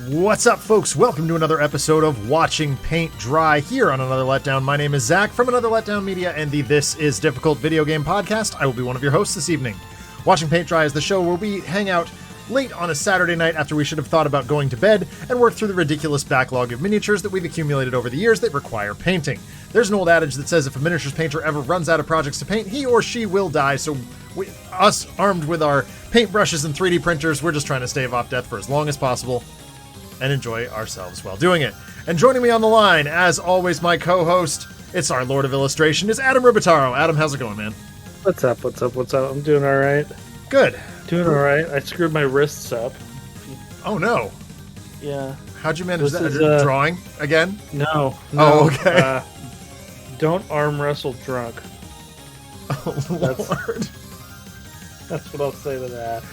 What's up, folks? Welcome to another episode of Watching Paint Dry here on Another Letdown. My name is Zach from Another Letdown Media and the This Is Difficult video game podcast. I will be one of your hosts this evening. Watching Paint Dry is the show where we hang out late on a Saturday night after we should have thought about going to bed and work through the ridiculous backlog of miniatures that we've accumulated over the years that require painting. There's an old adage that says if a miniatures painter ever runs out of projects to paint, he or she will die, so us armed with our paintbrushes and 3D printers, we're just trying to stave off death for as long as possible and enjoy ourselves while doing it. And joining me on the line, as always, my co-host, it's our Lord of Illustration, is Adam Ribitaro. Adam, how's it going, man? What's up? I'm doing all right. Good. Doing all right. I screwed my wrists up. Oh, no. Yeah. How'd you manage that? Drawing again? No. Oh, okay. Don't arm wrestle drunk. Oh, Lord. That's what I'll say to that.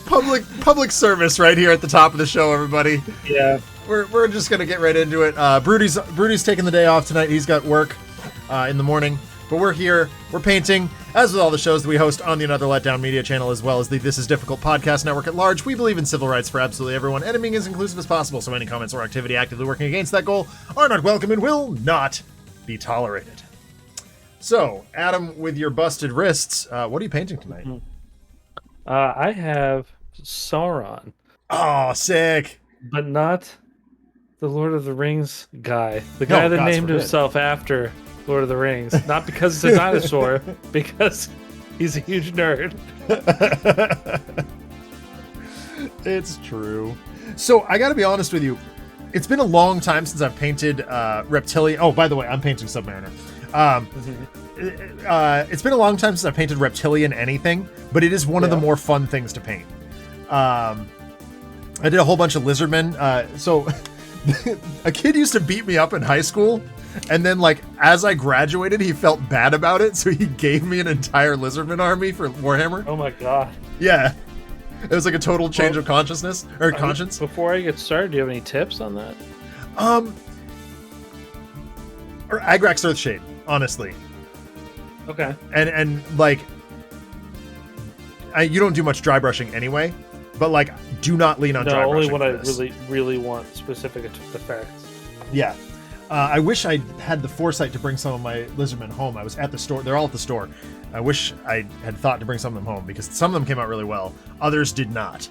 Public service right here at the top of the show, everybody. Yeah. We're just gonna get right into it. Brody's taking the day off tonight. He's got work in the morning, but we're here. We're painting, as with all the shows that we host on the Another Letdown Media channel, as well as the This Is Difficult podcast network at large. We believe in civil rights for absolutely everyone, and being as inclusive as possible. So any comments or activity actively working against that goal are not welcome and will not be tolerated. So, Adam, with your busted wrists, what are you painting tonight? I have Sauron. Oh, sick. But not the Lord of the Rings guy. The guy that named himself after Lord of the Rings. Not because it's a dinosaur, because he's a huge nerd. It's true. So, I gotta be honest with you. It's been a long time since I've painted Reptilian. Oh, by the way, I'm painting Submariner. It's been a long time since I've painted Reptilian anything, but it is one of the more fun things to paint. I did a whole bunch of Lizardmen. So a kid used to beat me up in high school, and then like as I graduated, he felt bad about it, so he gave me an entire Lizardman army for Warhammer. Oh my god. Yeah. It was like a total change of consciousness or conscience. Before I get started, do you have any tips on that? Or Agrax Earthshade, honestly. Okay. And like, you don't do much dry brushing anyway, but like, do not lean on dry brushing. No, only when I really want specific effects. Yeah. I wish I had the foresight to bring some of my Lizardmen home. I was at the store. They're all at the store. I wish I had thought to bring some of them home because some of them came out really well. Others did not.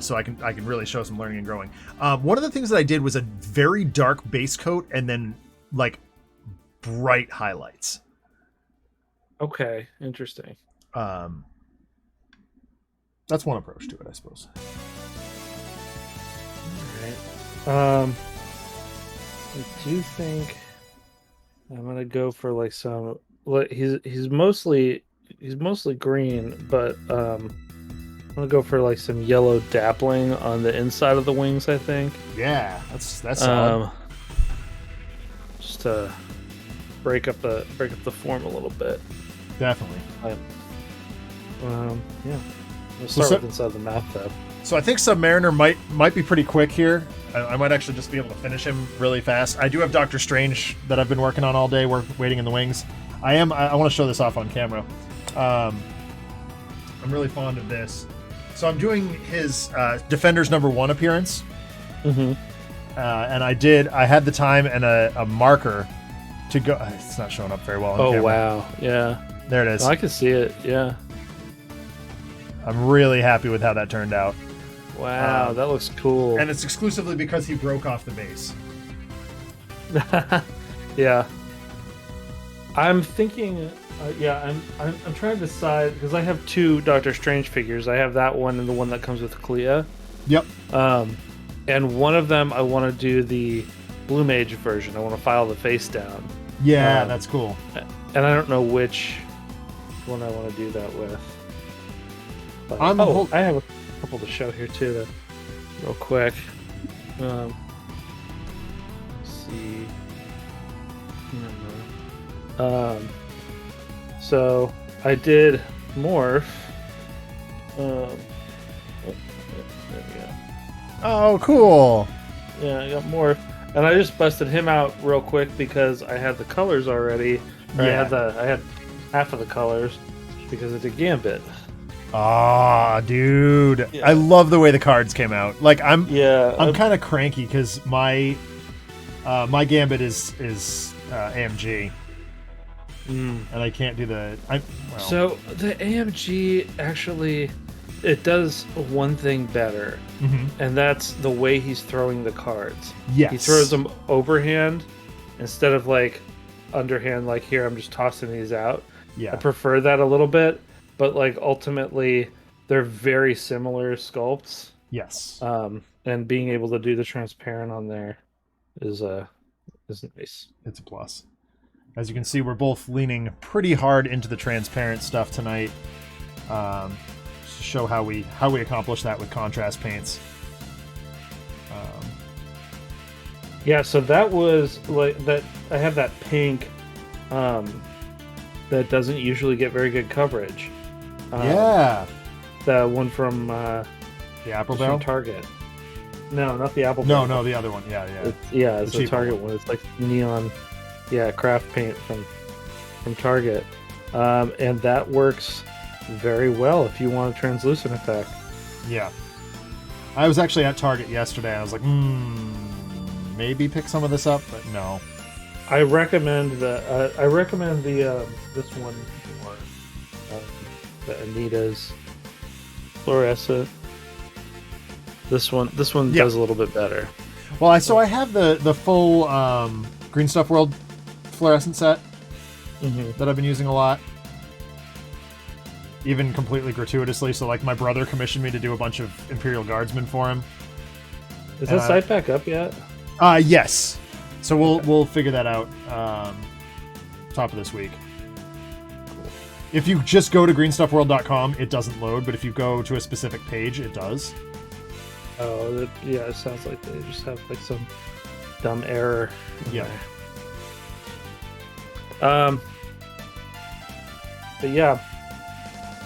So I can really show some learning and growing. One of the things that I did was a very dark base coat and then like bright highlights. Okay, interesting. That's one approach to it, I suppose. All right. I do think I'm gonna go for like some. He's mostly green, but I'm gonna go for like some yellow dappling on the inside of the wings. I think. Yeah, that's solid. Just to break up the form a little bit. Definitely. Yeah. We'll start with inside the map though. So I think Submariner might be pretty quick here. I might actually just be able to finish him really fast. I do have Doctor Strange that I've been working on all day. We're waiting in the wings. I want to show this off on camera. I'm really fond of this. So I'm doing his Defenders #1 appearance. Mm-hmm. And I had the time and a marker to go. It's not showing up very well on camera. Oh wow, yeah. There it is. Oh, I can see it. Yeah. I'm really happy with how that turned out. Wow, that looks cool. And it's exclusively because he broke off the base. Yeah. I'm thinking. I'm trying to decide because I have two Doctor Strange figures. I have that one and the one that comes with Clea. Yep. And one of them I want to do the Blue Mage version. I want to file the face down. Yeah, that's cool. And I don't know which one I want to do that with. But, I have a couple to show here too, real quick. Let's see. So I did morph. There we go. Oh, cool. Yeah, I got morph, and I just busted him out real quick because I had the colors already. I had half of the colors because it's a Gambit. Ah, dude. Yeah. I love the way the cards came out. Like I'm Yeah, kind of cranky because my gambit is AMG, and I can't do the. So the AMG actually, it does one thing better, and that's the way he's throwing the cards. Yes. He throws them overhand instead of like underhand. Like here, I'm just tossing these out. Yeah. I prefer that a little bit, but like ultimately, they're very similar sculpts. Yes. And being able to do the transparent on there is nice. It's a plus. As you can see, we're both leaning pretty hard into the transparent stuff tonight. To show how we accomplish that with contrast paints. Yeah, so that was like that. I have that pink, that doesn't usually get very good coverage. Yeah. The one from The Apple from Barrel? Target. No, not the Apple. No, Barrel. the other one. Yeah. It's The the cheap Target one. It's like neon, craft paint from Target, and that works very well if you want a translucent effect. Yeah. I was actually at Target yesterday. I was like, maybe pick some of this up, but no. I recommend the this one more, the Anita's fluorescent. This one does a little bit better. Well, I have the full Green Stuff World fluorescent set that I've been using a lot, even completely gratuitously. So like my brother commissioned me to do a bunch of Imperial Guardsmen for him. Is that site back up yet? Yes. So we'll figure that out top of this week. Cool. If you just go to greenstuffworld.com, it doesn't load, but if you go to a specific page, it does. Oh, yeah, it sounds like they just have like some dumb error. Yeah. But yeah,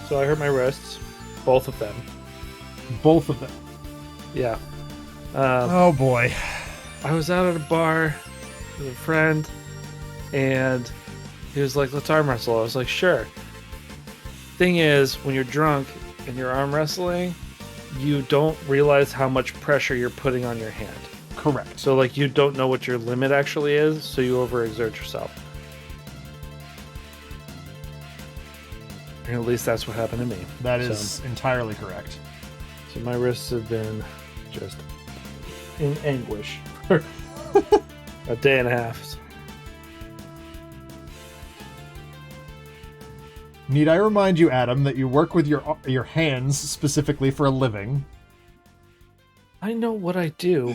so I hurt my wrists, both of them. Both of them. Yeah. Oh boy. I was out at a bar with a friend, and he was like, "Let's arm wrestle." I was like, "Sure." Thing is, when you're drunk and you're arm wrestling, you don't realize how much pressure you're putting on your hand. Correct. So like you don't know what your limit actually is, so you overexert yourself. And at least that's what happened to me. That is entirely correct. So my wrists have been just in anguish for a day and a half. Need I remind you, Adam, that you work with your hands specifically for a living? I know what I do.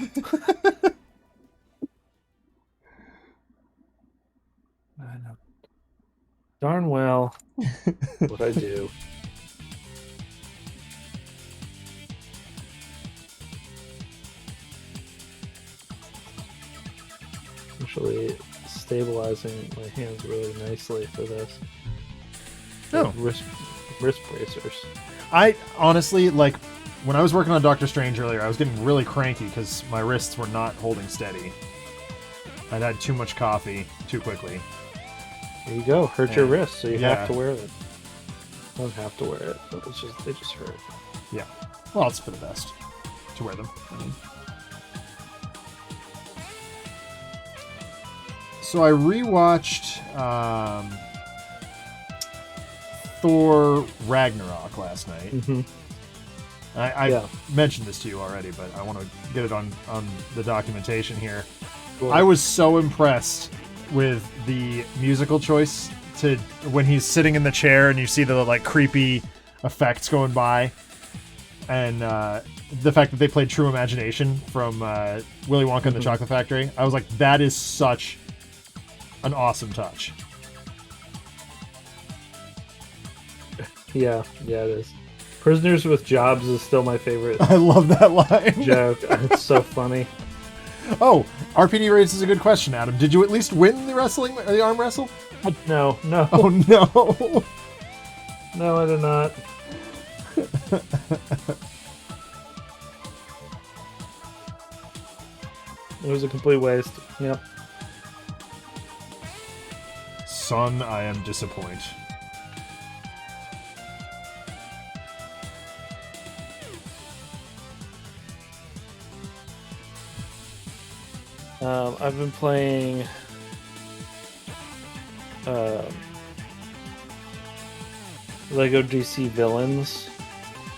I know darn well what I do. Actually stabilizing my hands really nicely for this. Oh. Wrist bracers. I honestly, like, when I was working on Doctor Strange earlier, I was getting really cranky because my wrists were not holding steady. I'd had too much coffee too quickly. There you go. Hurt your wrists, so you Yeah. have to wear it. Don't have to wear it, but they just hurt. Yeah. Well, it's for the best to wear them. I mean. So I rewatched Thor Ragnarok last night. Mm-hmm. I mentioned this to you already, but I want to get it on the documentation here. Cool. I was so impressed with the musical choice to when he's sitting in the chair and you see the like creepy effects going by, and the fact that they played True Imagination from Willy Wonka and the Chocolate Factory. I was like, that is such an awesome touch. Yeah, it is. Prisoners with Jobs is still my favorite I love that line. joke. It's so funny. Oh, RPD raises a good question, Adam. Did you at least win the wrestling or the arm wrestle? No. Oh no. No, I did not. It was a complete waste. Yep. Son, I am disappointed. I've been playing um, Lego DC Villains.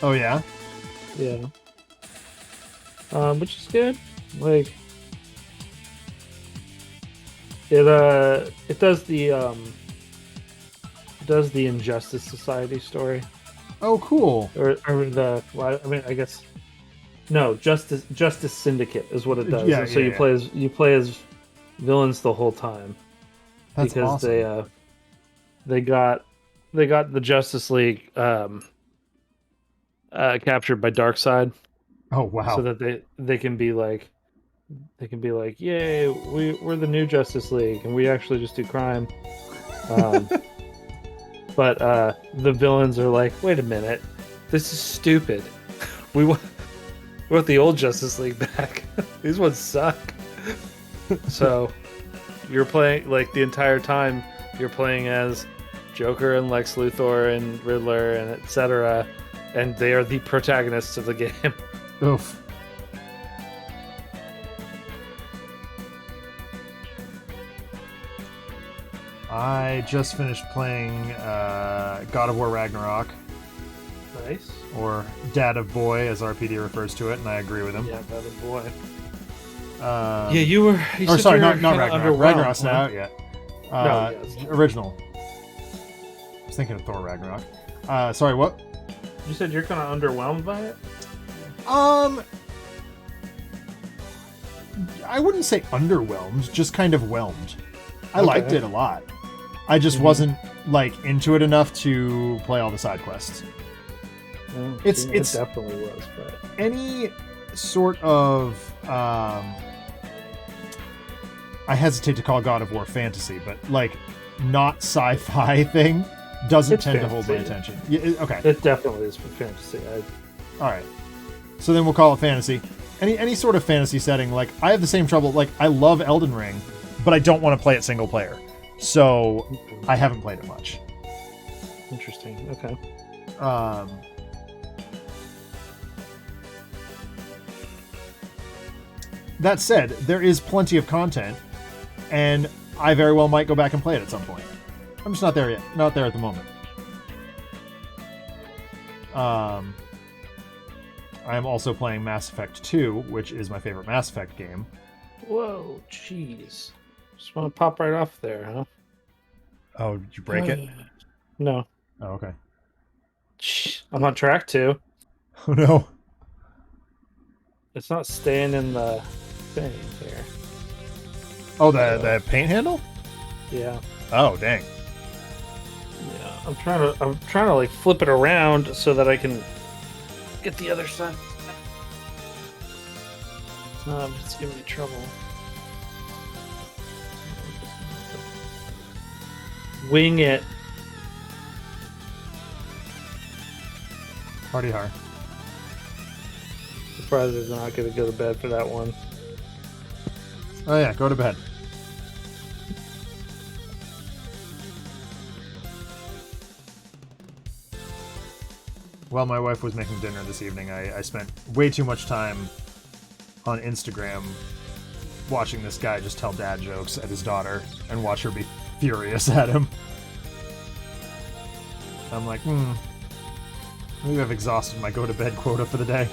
Oh yeah. Yeah. Which is good. Like it does the Injustice Society story, Oh cool. or the well, I mean I guess no Justice Syndicate is what it does, Yeah, and so yeah, yeah. you play as villains the whole time That's because awesome. they got the Justice League captured by Darkseid, Oh so wow. that they can be like yay, we're the new Justice League and we actually just do crime. Um, but the villains are like, wait a minute, this is stupid. We want the old Justice League back. These ones suck. So you're playing like the entire time you're playing as Joker and Lex Luthor and Riddler and etc. And they are the protagonists of the game. Oof. I just finished playing God of War Ragnarok, Nice. or Dad of Boy, as RPD refers to it, and I agree with him. Yeah, that a boy. Yeah, You were. You or said sorry, you were not kinda Ragnarok. underwhelmed, Ragnarok's not huh? out yet. No, yeah, it's not. Original. I was thinking of Thor Ragnarok. Sorry, what? You said you're kind of underwhelmed by it. Um, I wouldn't say underwhelmed, just kind of whelmed. I liked Okay. it a lot. I just Mhm. wasn't like into it enough to play all the side quests. Well, It's- it it's- definitely was, but Any sort of I hesitate to call God of War fantasy, but like not sci-fi thing doesn't It's tend to hold my fantasy. attention. Okay, it definitely is for fantasy. all right. So then we'll call it fantasy. Any sort of fantasy setting. Like I have the same trouble. Like I love Elden Ring, but I don't want to play it single player, so I haven't played it much. Interesting. Okay. Um, that said, there is plenty of content, and I very well might go back and play it at some point. I'm just not there yet. Not there at the moment. I am also playing Mass Effect 2, which is my favorite Mass Effect game. Whoa, jeez. Just want to pop right off there, huh? Oh, did you break it? No. Oh, okay. I'm on track 2. Oh no. It's not staying in the thing here. Oh, the paint handle? Yeah. Oh, dang. Yeah. I'm trying to like flip it around so that I can get the other side. It's giving me trouble. Wing it. Party hard. Surprised they're not going to go to bed for that one. Oh yeah, go to bed. While my wife was making dinner this evening, I spent way too much time on Instagram watching this guy just tell dad jokes at his daughter and watch her be furious at him. I'm like, maybe I've exhausted my go-to-bed quota for the day.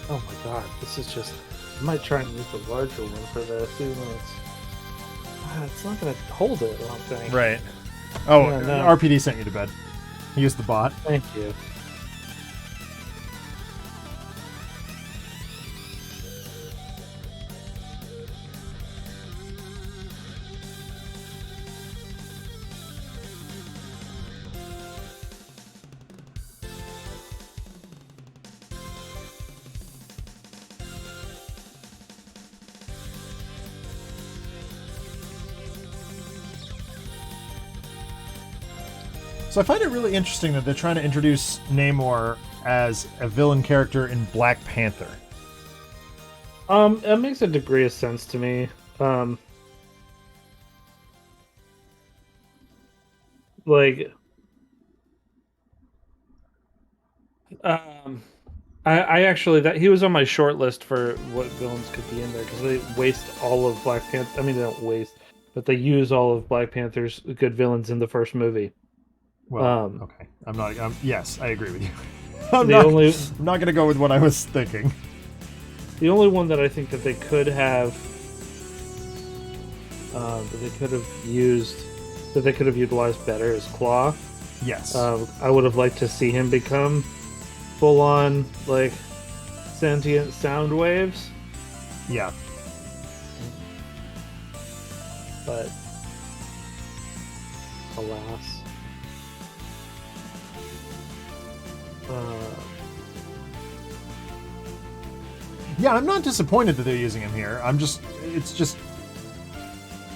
Oh my god, this is just... I might try and use the larger one for this, even though it's not going to hold it, I don't think. Right. Oh, Yeah, no. RPD sent you to bed. He used the bot. Thank you. So I find it really interesting that they're trying to introduce Namor as a villain character in Black Panther. It makes a degree of sense to me. Like, um, I actually that he was on my short list for what villains could be in there because they waste all of Black Panther. I mean, they don't waste, but they use all of Black Panther's good villains in the first movie. Well, okay. Yes, I agree with you. I'm The only not going to go with what I was thinking. the only one that I think that they could have that they could have utilized better is Claw. Yes. I would have liked to see him become full on like sentient sound waves, Yeah. but alas. Yeah, I'm not disappointed that they're using him here. It's just.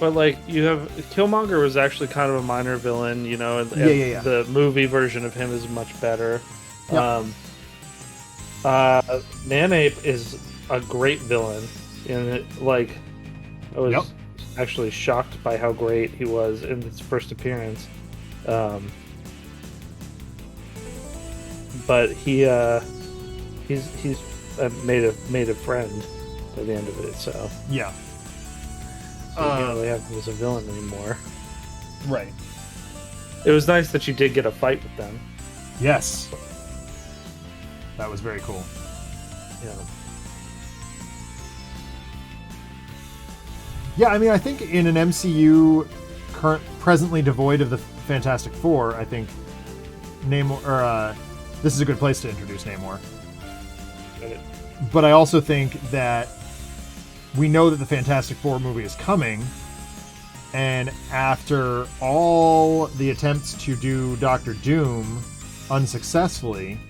But like you have Killmonger was actually kind of a minor villain, you know, and Yeah. the movie version of him is much better. Yep. Manape is a great villain, and I was actually shocked by how great he was in his first appearance. But he's made a friend by the end of it, so Yeah. you can't really have him as a villain anymore. Right. It was nice that you did get a fight with them. Yes. That was very cool. Yeah. Yeah, I mean, I think in an MCU presently devoid of the Fantastic Four, I think Namor, this is a good place to introduce Namor. But I also think that we know that the Fantastic Four movie is coming, and after all the attempts to do Doctor Doom unsuccessfully,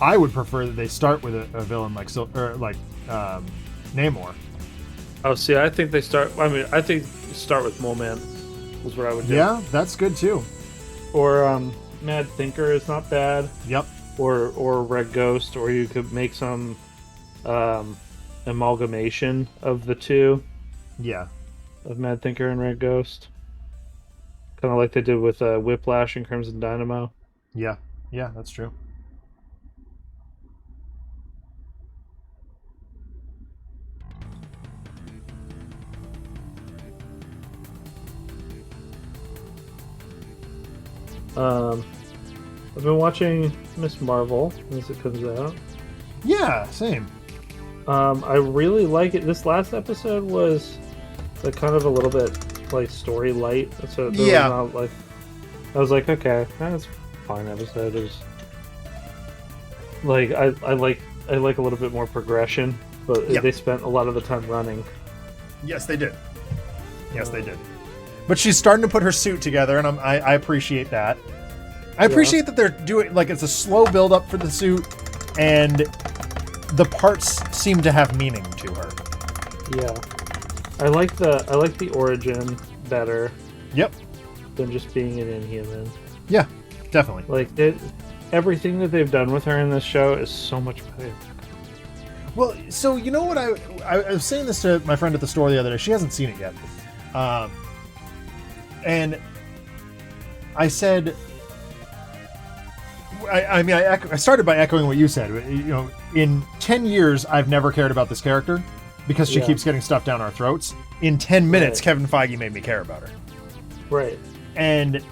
I would prefer that they start with a villain like Namor. Oh, see, I think I think start with Mole Man was what I would do. Yeah, that's good too. Or Mad Thinker is not bad. Yep. Or Red Ghost, or you could make some amalgamation of the two. Yeah. Of Mad Thinker and Red Ghost. Kind of like they did with Whiplash and Crimson Dynamo. Yeah. Yeah, that's true. I've been watching Miss Marvel as it comes out. Yeah, same. I really like it. This last episode was like kind of a little bit like story light, so it was not like I was like, okay, that's a fine episode. It was like I like a little bit more progression, but they spent a lot of the time running. Yes, they did. Yes, they did. But she's starting to put her suit together, and I appreciate that. I appreciate that they're doing like it's a slow build up for the suit, and the parts seem to have meaning to her. Yeah, I like the origin better. Yep. Than just being an Inhuman. Yeah, definitely. Like everything that they've done with her in this show is so much better. Well, so you know what I was saying this to my friend at the store the other day. She hasn't seen it yet, and I said. I started by echoing what you said. You know, in 10 years, I've never cared about this character because she keeps getting stuff down our throats. In 10 minutes, Kevin Feige made me care about her. Right. And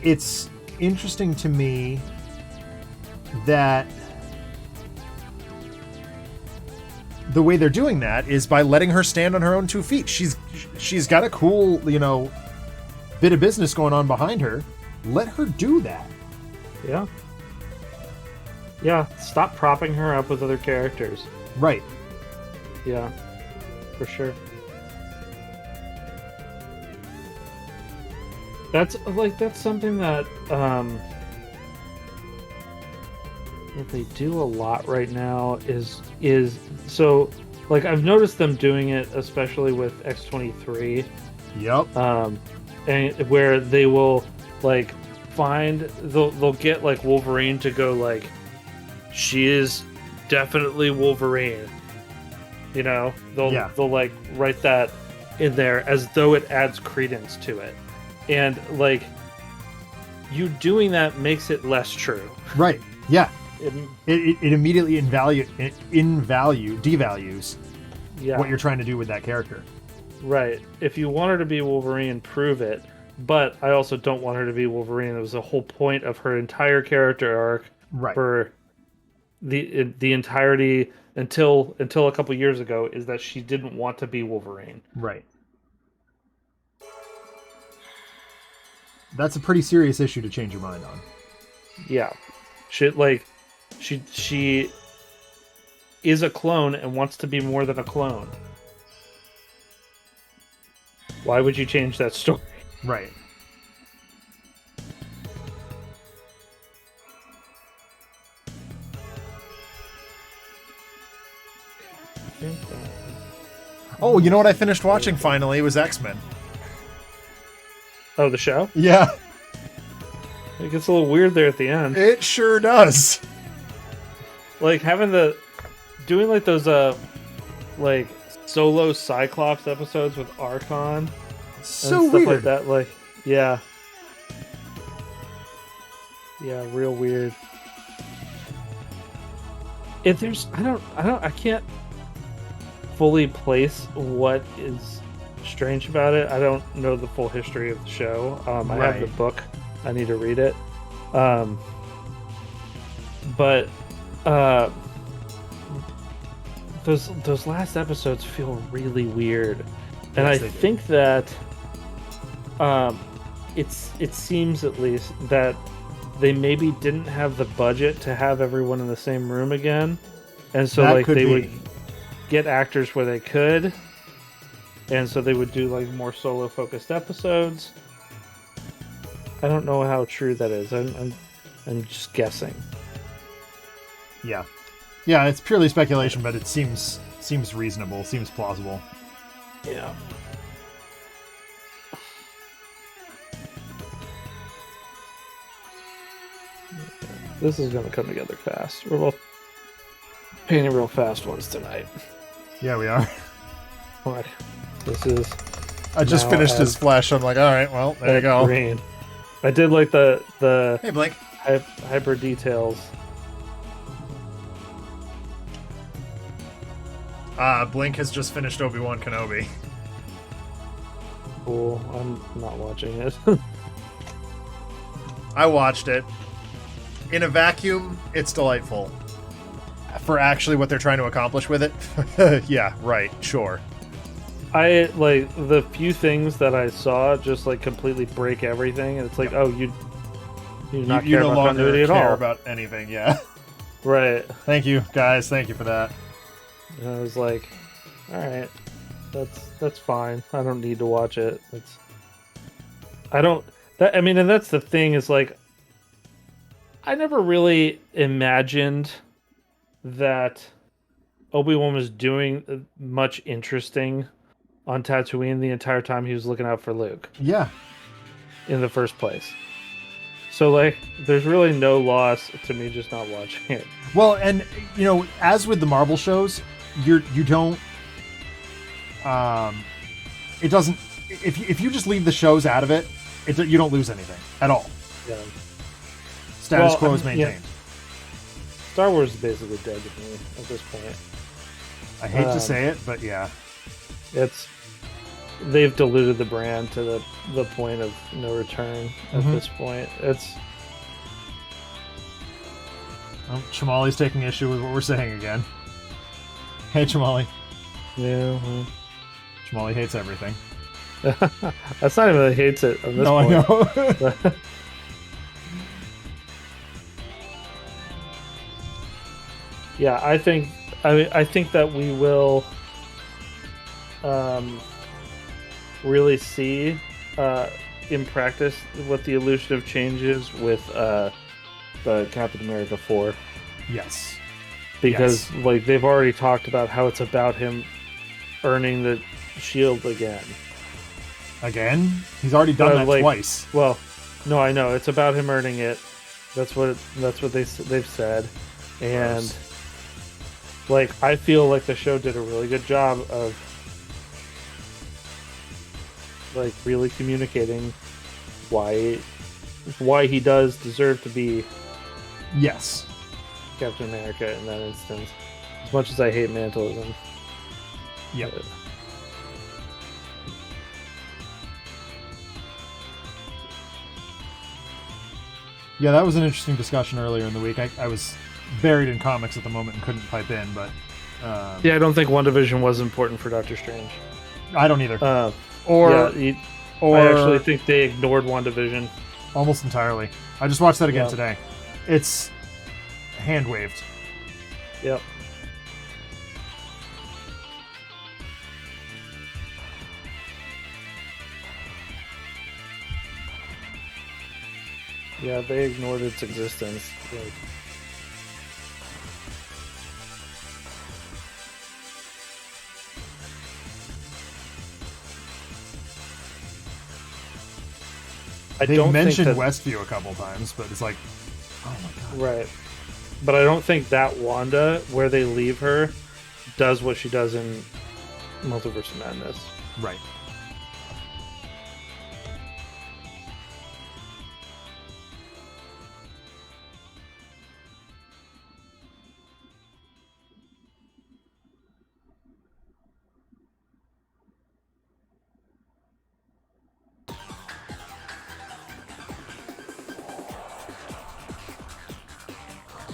it's interesting to me that the way they're doing that is by letting her stand on her own 2 feet. She's got a cool, bit of business going on behind her. Let her do that. Yeah. Yeah, stop propping her up with other characters. Right. Yeah, for sure. That's something that that they do a lot right now is so like I've noticed them doing it especially with X-23. Yep. And where they will like they'll get like Wolverine to go like she is definitely Wolverine. You know, they'll like write that in there as though it adds credence to it. And like you doing that makes it less true. Right. Yeah. It, It immediately devalues yeah. what you're trying to do with that character. Right. If you want her to be Wolverine, prove it. But I also don't want her to be Wolverine. It was the whole point of her entire character arc Right. for the entirety until a couple years ago is that she didn't want to be Wolverine. Right. That's a pretty serious issue to change your mind on. Yeah. She is a clone and wants to be more than a clone. Why would you change that story? Right. Oh, you know what I finished watching finally? It was X-Men. Oh, the show? Yeah. It gets a little weird there at the end. It sure does. Like doing like those like solo Cyclops episodes with Archon So and stuff weird. like that. Like, yeah, real weird. If there's, I can't fully place what is strange about it. I don't know the full history of the show. I have the book. I need to read it. But those last episodes feel really weird, and Yes, I think that it seems at least that they maybe didn't have the budget to have everyone in the same room again, and so That like could they be. would get actors where they could, and so they would do like more solo focused episodes. I don't know how true that is. I'm just guessing. Yeah. Yeah, it's purely speculation, but it seems reasonable, seems plausible. Yeah. This is going to come together fast. We're both painting real fast ones tonight. Yeah, we are. All right. This is... I just now finished his as flesh. I'm like, all right, well, there you go. green. I did like the Hey, Blake. hyper details. Blink has just finished Obi-Wan Kenobi. Cool. I'm not watching it. I watched it. In a vacuum, it's delightful. For actually what they're trying to accomplish with it, yeah, right, sure. I like the few things that I saw just like completely break everything, and it's like, oh, you not You care no about longer continuity at care all, about anything, yeah. right? Thank you, guys. Thank you for that. And I was like, all right, that's fine. I don't need to watch it. I mean, and that's the thing is like, I never really imagined that Obi-Wan was doing much interesting on Tatooine the entire time he was looking out for Luke Yeah. in the first place. So like, there's really no loss to me just not watching it. Well, and you know, as with the Marvel shows, you don't. It doesn't. If you just leave the shows out of it, you don't lose anything at all. Yeah. Status quo is maintained. Yeah. Star Wars is basically dead to me at this point. I hate to say it, but yeah. They've diluted the brand to the point of no return at this point. Well, Chamali's taking issue with what we're saying again. Hey, Chamali. Yeah. Chamali hates everything. That's not even that he hates it at this No, point. I know. Yeah, I think that we will really see in practice what the illusion of change is with the Captain America 4. Yes. Because like they've already talked about how it's about him earning the shield again. Again? He's already done that like, twice. Well, no, I know it's about him earning it. That's what they've said, and like I feel like the show did a really good job of like really communicating why he does deserve to be Yes. Captain America in that instance. As much as I hate Mantleism. Yep. Yeah, that was an interesting discussion earlier in the week. I was buried in comics at the moment and couldn't pipe in, but yeah, I don't think WandaVision was important for Doctor Strange. I don't either. I Or actually think they ignored WandaVision almost entirely. I just watched that again today. It's hand waved. Yep. Yeah, they ignored its existence. Like, they mentioned Westview a couple times, but it's like, oh my god. Right. But I don't think that Wanda, where they leave her, does what she does in Multiverse of Madness. Right.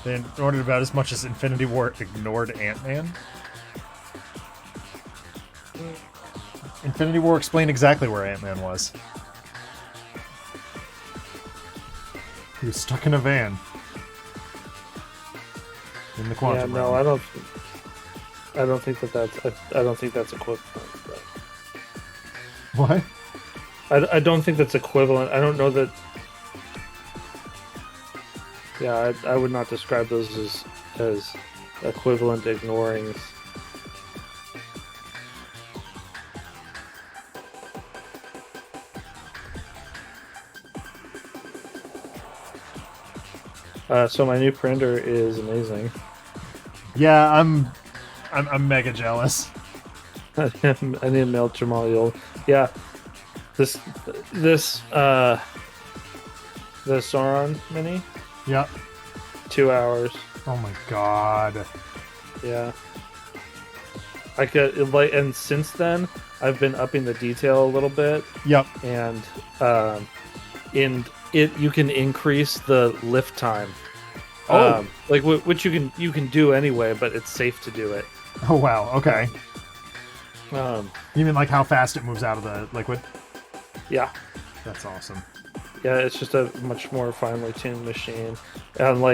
They ignored it about as much as Infinity War ignored Ant-Man. Infinity War explained exactly where Ant-Man was. He was stuck in a van. In the quantum realm. I don't think that's equivalent. But... What? I don't think that's equivalent. I don't know that. Yeah, I would not describe those as equivalent ignorings. So my new printer is amazing. Yeah, I'm mega jealous. I need to mail Jamal. Yeah, the Sauron mini. Yep. 2 hours. Oh my god. Yeah. I could and since then I've been upping the detail a little bit. Yep. And in it you can increase the lift time. Oh. Which you can do anyway, but it's safe to do it. Oh wow. Okay. You mean like how fast it moves out of the liquid? Yeah. That's awesome. Yeah, it's just a much more finely tuned machine, and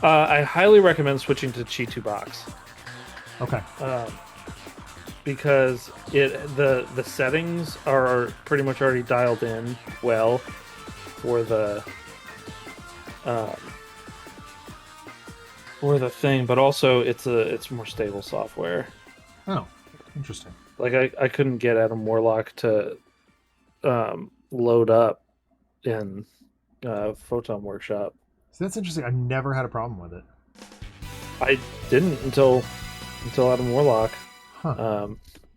I highly recommend switching to Chi2 box. Okay. Because the settings are pretty much already dialed in well for the thing, but also it's more stable software. Oh, interesting. Like I couldn't get Adam Warlock to load up in Photon Workshop. So that's interesting. I've never had a problem with it. I didn't until Adam Warlock. Huh.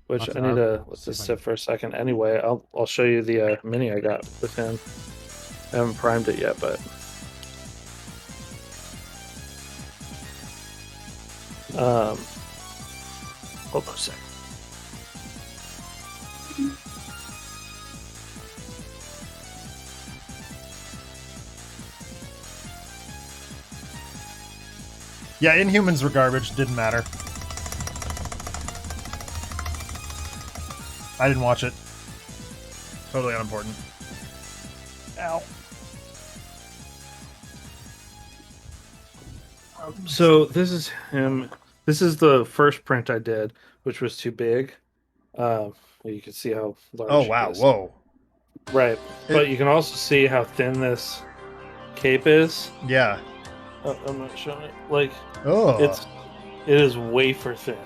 Which I need to let this sit for a second. Anyway, I'll show you the mini I got with him. I haven't primed it yet, but hold on a second. Yeah, Inhumans were garbage. Didn't matter. I didn't watch it. Totally unimportant. Ow. So this is him. This is the first print I did, which was too big. You can see how large. Oh wow! Is. Whoa. Right, but you can also see how thin this cape is. Yeah. I'm not showing it. Like, oh, it is wafer thin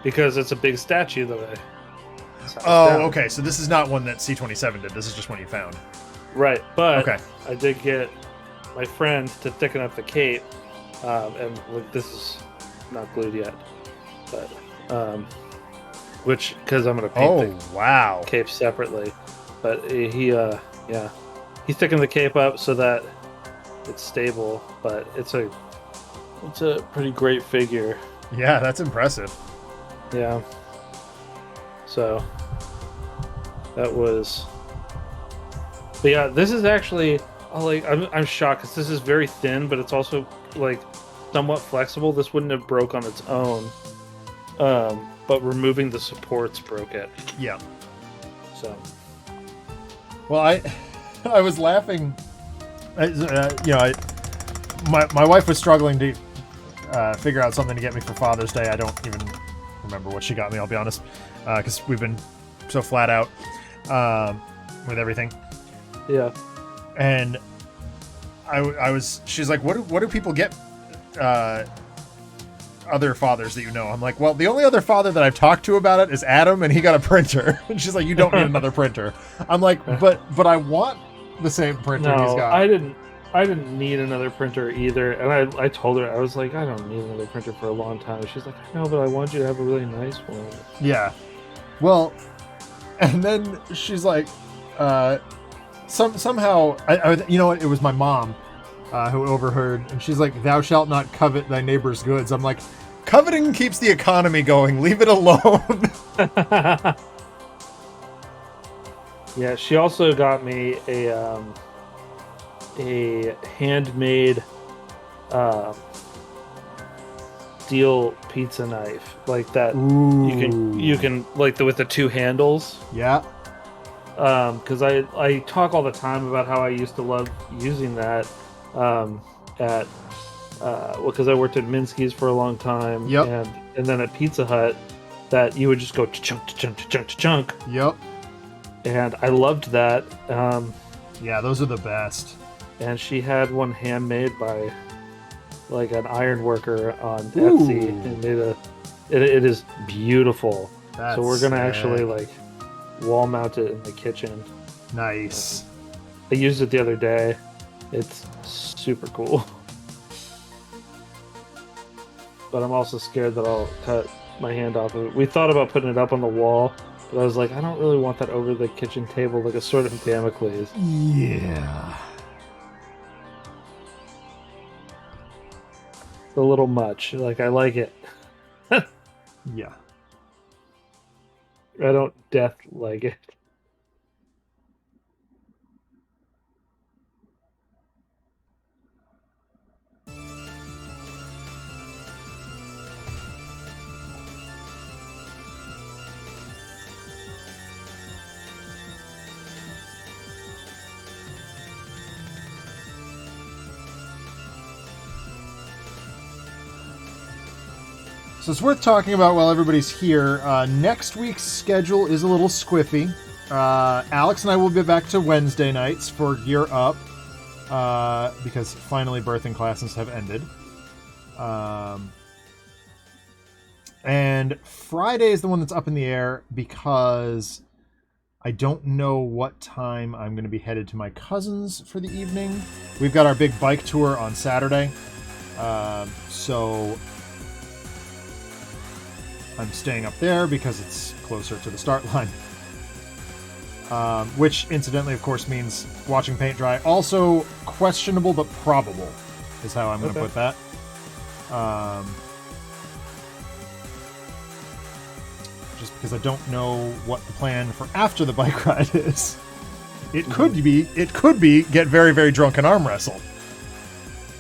because it's a big statue that I. Oh, okay. So this is not one that C27 did. This is just one you found. Right, but okay. I did get my friend to thicken up the cape, and this is not glued yet, but which because I'm gonna paint the cape separately, but he thickened the cape up so that it's stable, but it's a It's a pretty great figure. Yeah, that's impressive. Yeah. So that was. But yeah, this is actually like I'm shocked because this is very thin, but it's also like somewhat flexible. This wouldn't have broke on its own, but removing the supports broke it. Yeah. So. Well, I was laughing. My wife was struggling to figure out something to get me for Father's Day. I don't even remember what she got me. I'll be honest, because we've been so flat out with everything. Yeah. And she's like, what do people get other fathers that you know? I'm like, well, the only other father that I've talked to about it is Adam, and he got a printer. And she's like, you don't need another printer. I'm like, but I want the same printer he's got. I didn't need another printer either, and I told her, I was like, I don't need another printer for a long time. She's like, no, but I want you to have a really nice one. Yeah. Well, and then she's like, somehow, you know what? It was my mom who overheard, and she's like, "Thou shalt not covet thy neighbor's goods." I'm like, coveting keeps the economy going. Leave it alone. Yeah, she also got me a handmade steel pizza knife, like that. Ooh. You can like with the two handles. Yeah. Because I talk all the time about how I used to love using that because I worked at Minsky's for a long time. Yep. And then at Pizza Hut, that you would just go chunk to chunk to chunk to chunk. Yep. And I loved that. Yeah, those are the best. And she had one handmade by like an iron worker on Etsy, and it is beautiful. That's so we're gonna actually like wall mount it in the kitchen. Nice. I used it the other day. It's super cool. But I'm also scared that I'll cut my hand off of it. We thought about putting it up on the wall, but I was like, I don't really want that over the kitchen table, like a sort of Damocles. Yeah. It's a little much. Like, I like it. Yeah. I don't like it. So it's worth talking about while everybody's here. Next week's schedule is a little squiffy. Alex and I will be back to Wednesday nights for Gear Up because finally birthing classes have ended. And Friday is the one that's up in the air because I don't know what time I'm going to be headed to my cousin's for the evening. We've got our big bike tour on Saturday. So I'm staying up there because it's closer to the start line. Which, incidentally, of course, means watching paint dry. Also questionable, but probable is how I'm going to put that. Just because I don't know what the plan for after the bike ride is. It could be get very, very drunk and arm wrestle.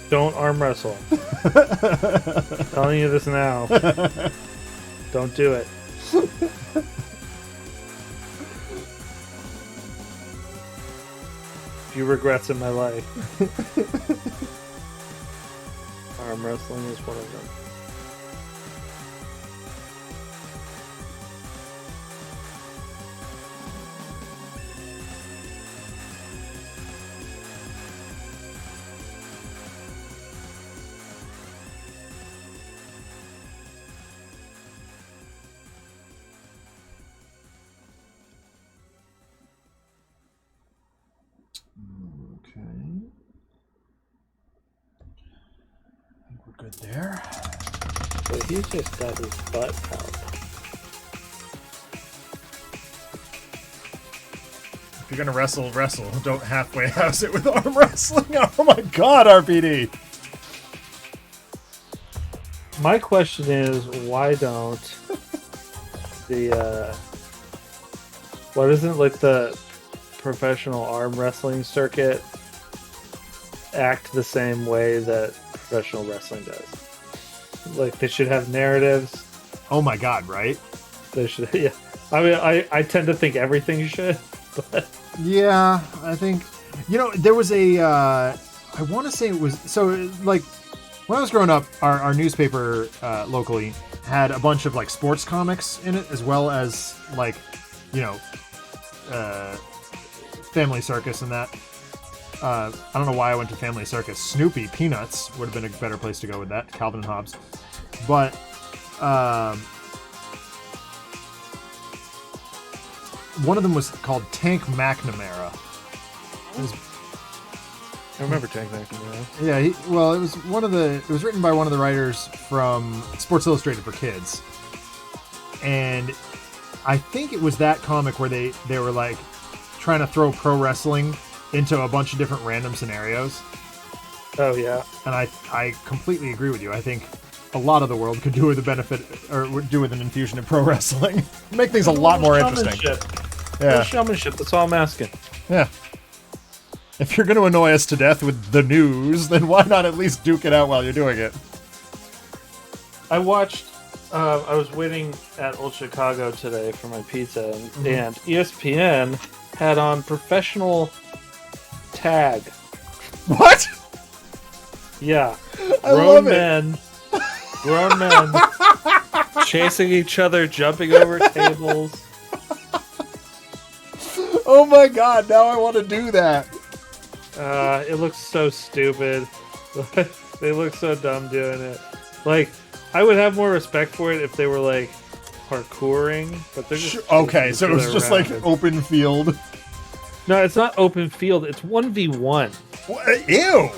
Don't arm wrestle. Telling you this now. Don't do it. Few regrets in my life. Arm wrestling is one of them. Okay. I think we're good there. So he's just got his butt out. If you're gonna wrestle. Don't halfway house it with arm wrestling. Oh my god, RPD! My question is, why don't the why doesn't like the professional arm wrestling circuit act the same way that professional wrestling does? Like they should have narratives. Oh my god, right? They should, yeah. I mean, I tend to think everything should, but Yeah, I think there was a I want to say it was so like when I was growing up, our newspaper locally had a bunch of like sports comics in it, as well as like Family Circus and that. I don't know why I went to Family Circus. Snoopy, Peanuts would have been a better place to go with that. Calvin and Hobbes, but one of them was called Tank McNamara. I remember Tank McNamara. Yeah, it was written by one of the writers from Sports Illustrated for Kids, and I think it was that comic where they were like trying to throw pro wrestling into a bunch of different random scenarios. Oh yeah, and I completely agree with you. I think a lot of the world could do with a benefit, or would do with an infusion of pro wrestling. Make things a lot more interesting. Yeah, showmanship. That's all I'm asking. Yeah. If you're going to annoy us to death with the news, then why not at least duke it out while you're doing it? I watched. I was waiting at Old Chicago today for my pizza, and ESPN had on professional tag. What? Yeah, I love grown men chasing each other, jumping over tables. Oh my god! Now I want to do that. It looks so stupid. They look so dumb doing it. Like, I would have more respect for it if they were like parkouring, but they're just okay. So it was just like open field. No, it's not open field. It's 1v1. Ew.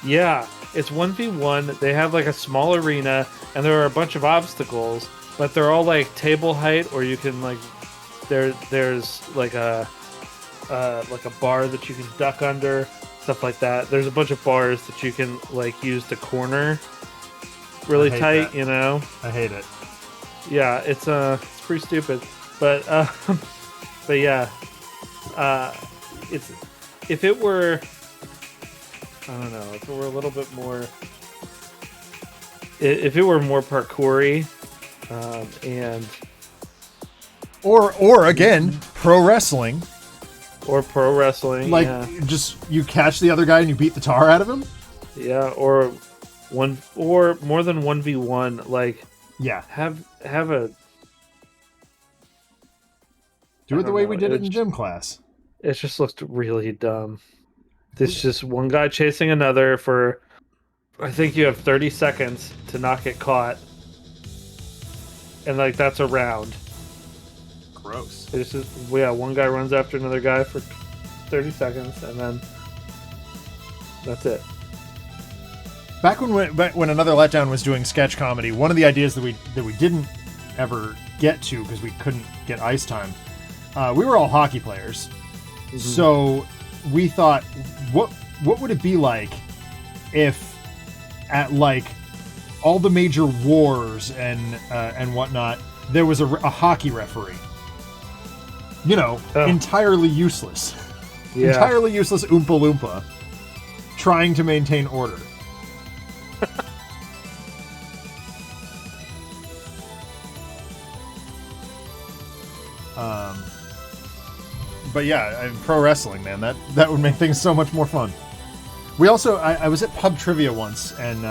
Yeah, it's 1v1. They have like a small arena, and there are a bunch of obstacles, but they're all like table height, or you can like there's like a bar that you can duck under, stuff like that. There's a bunch of bars that you can like use to corner really tight, that. I hate it. Yeah, it's pretty stupid, but yeah, it's if it were, I don't know, if it were a little bit more, if it were more parkoury, and or again pro wrestling. Or pro wrestling, like just you catch the other guy and you beat the tar out of him. Yeah, or more than 1v1. Like, yeah, have a do it the way we did it in gym class. It just looked really dumb. There's just one guy chasing another for, I think you have 30 seconds to not get caught, and like that's a round. Gross. It's just, yeah, one guy runs after another guy for 30 seconds, and then that's it. Back when Another Letdown was doing sketch comedy, one of the ideas that we didn't ever get to because we couldn't get ice time, we were all hockey players. Mm-hmm. So we thought, what would it be like if at like all the major wars and whatnot, there was a hockey referee? Entirely useless. Yeah. Entirely useless Oompa Loompa trying to maintain order. But yeah, pro wrestling, man, that would make things so much more fun. We also, I was at pub trivia once, and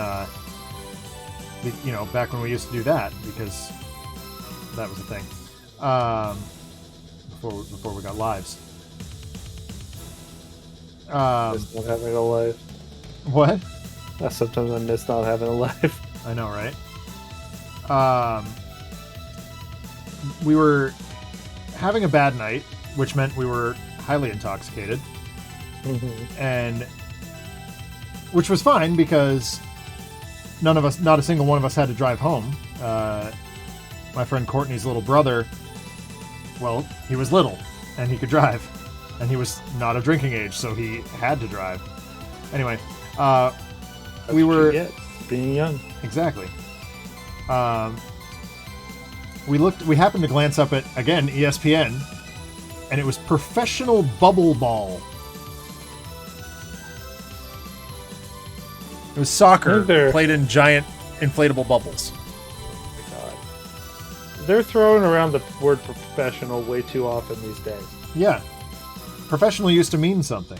back when we used to do that, because that was a thing. Before we got lives. Miss not having a life. What? Sometimes I miss not having a life. I know, right? We were having a bad night, which meant we were highly intoxicated. Mm-hmm. And which was fine because not a single one of us had to drive home. My friend Courtney's little brother, well, he was little and he could drive, and he was not of drinking age, so he had to drive. Anyway, we were being young. Exactly. We happened to glance up at, again, ESPN, and it was professional bubble ball. It was soccer played in giant inflatable bubbles. They're throwing around the word professional way too often these days. Yeah. Professional used to mean something.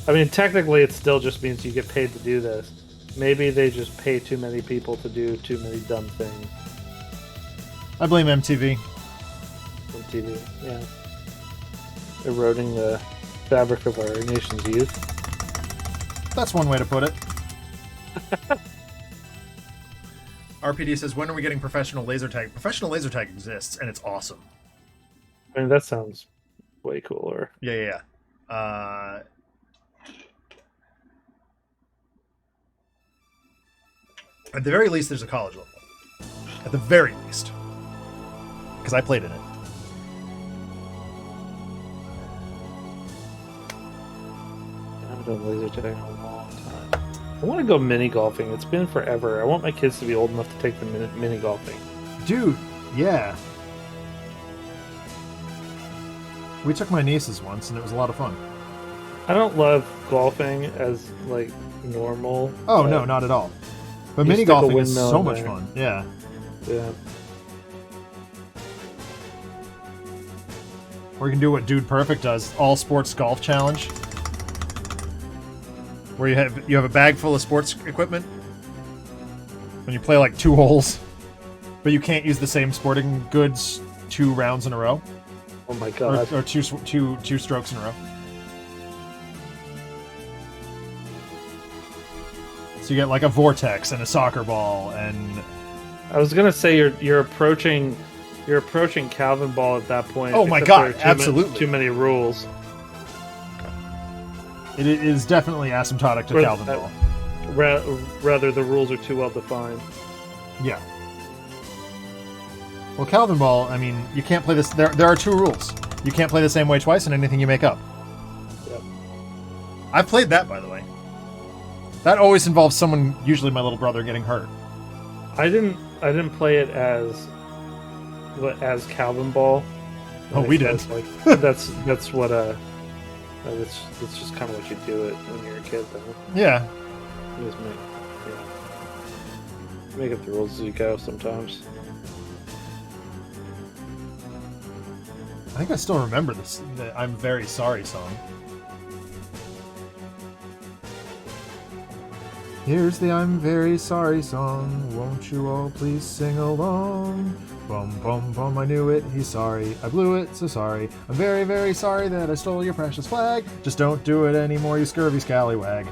I mean, technically, it still just means you get paid to do this. Maybe they just pay too many people to do too many dumb things. I blame MTV. MTV, yeah. Eroding the fabric of our nation's youth. That's one way to put it. RPD says, when are we getting professional laser tag? Professional laser tag exists, and it's awesome. I mean, that sounds way cooler. Yeah. At the very least, there's a college level. At the very least. Because I played in it. I haven't done laser tag in a long time. I want to go mini golfing. It's been forever. I want my kids to be old enough to take the mini golfing. Dude, yeah. We took my nieces once, and it was a lot of fun. I don't love golfing as, like, normal. Oh, no, not at all. But mini golfing is so much fun. Yeah. Yeah. Or you can do what Dude Perfect does, all sports golf challenge. Where you have a bag full of sports equipment. And you play like 2 holes. But you can't use the same sporting goods 2 rounds in a row. Oh my god. Or two strokes in a row. So you get like a vortex and a soccer ball and... I was gonna say you're approaching Calvin ball at that point. Oh my god, absolutely. Too many rules. It is definitely asymptotic to Calvin ball. Rather, the rules are too well defined. Yeah. Well, Calvin ball, I mean, you can't play this... There are 2 rules. You can't play the same way twice in anything you make up. Yep. I've played that, by the way. That always involves someone, usually my little brother, getting hurt. I didn't play it as Calvin ball. Oh, we did. That's what that's just kind of what you do it when you're a kid, though. Yeah. You just make up the rules as you go sometimes. I think I still remember the I'm Very Sorry song. Here's the I'm Very Sorry song. Won't you all please sing along? Bum bum bum, I knew it, he's sorry. I blew it, so sorry. I'm very, very sorry that I stole your precious flag. Just don't do it anymore, you scurvy scallywag.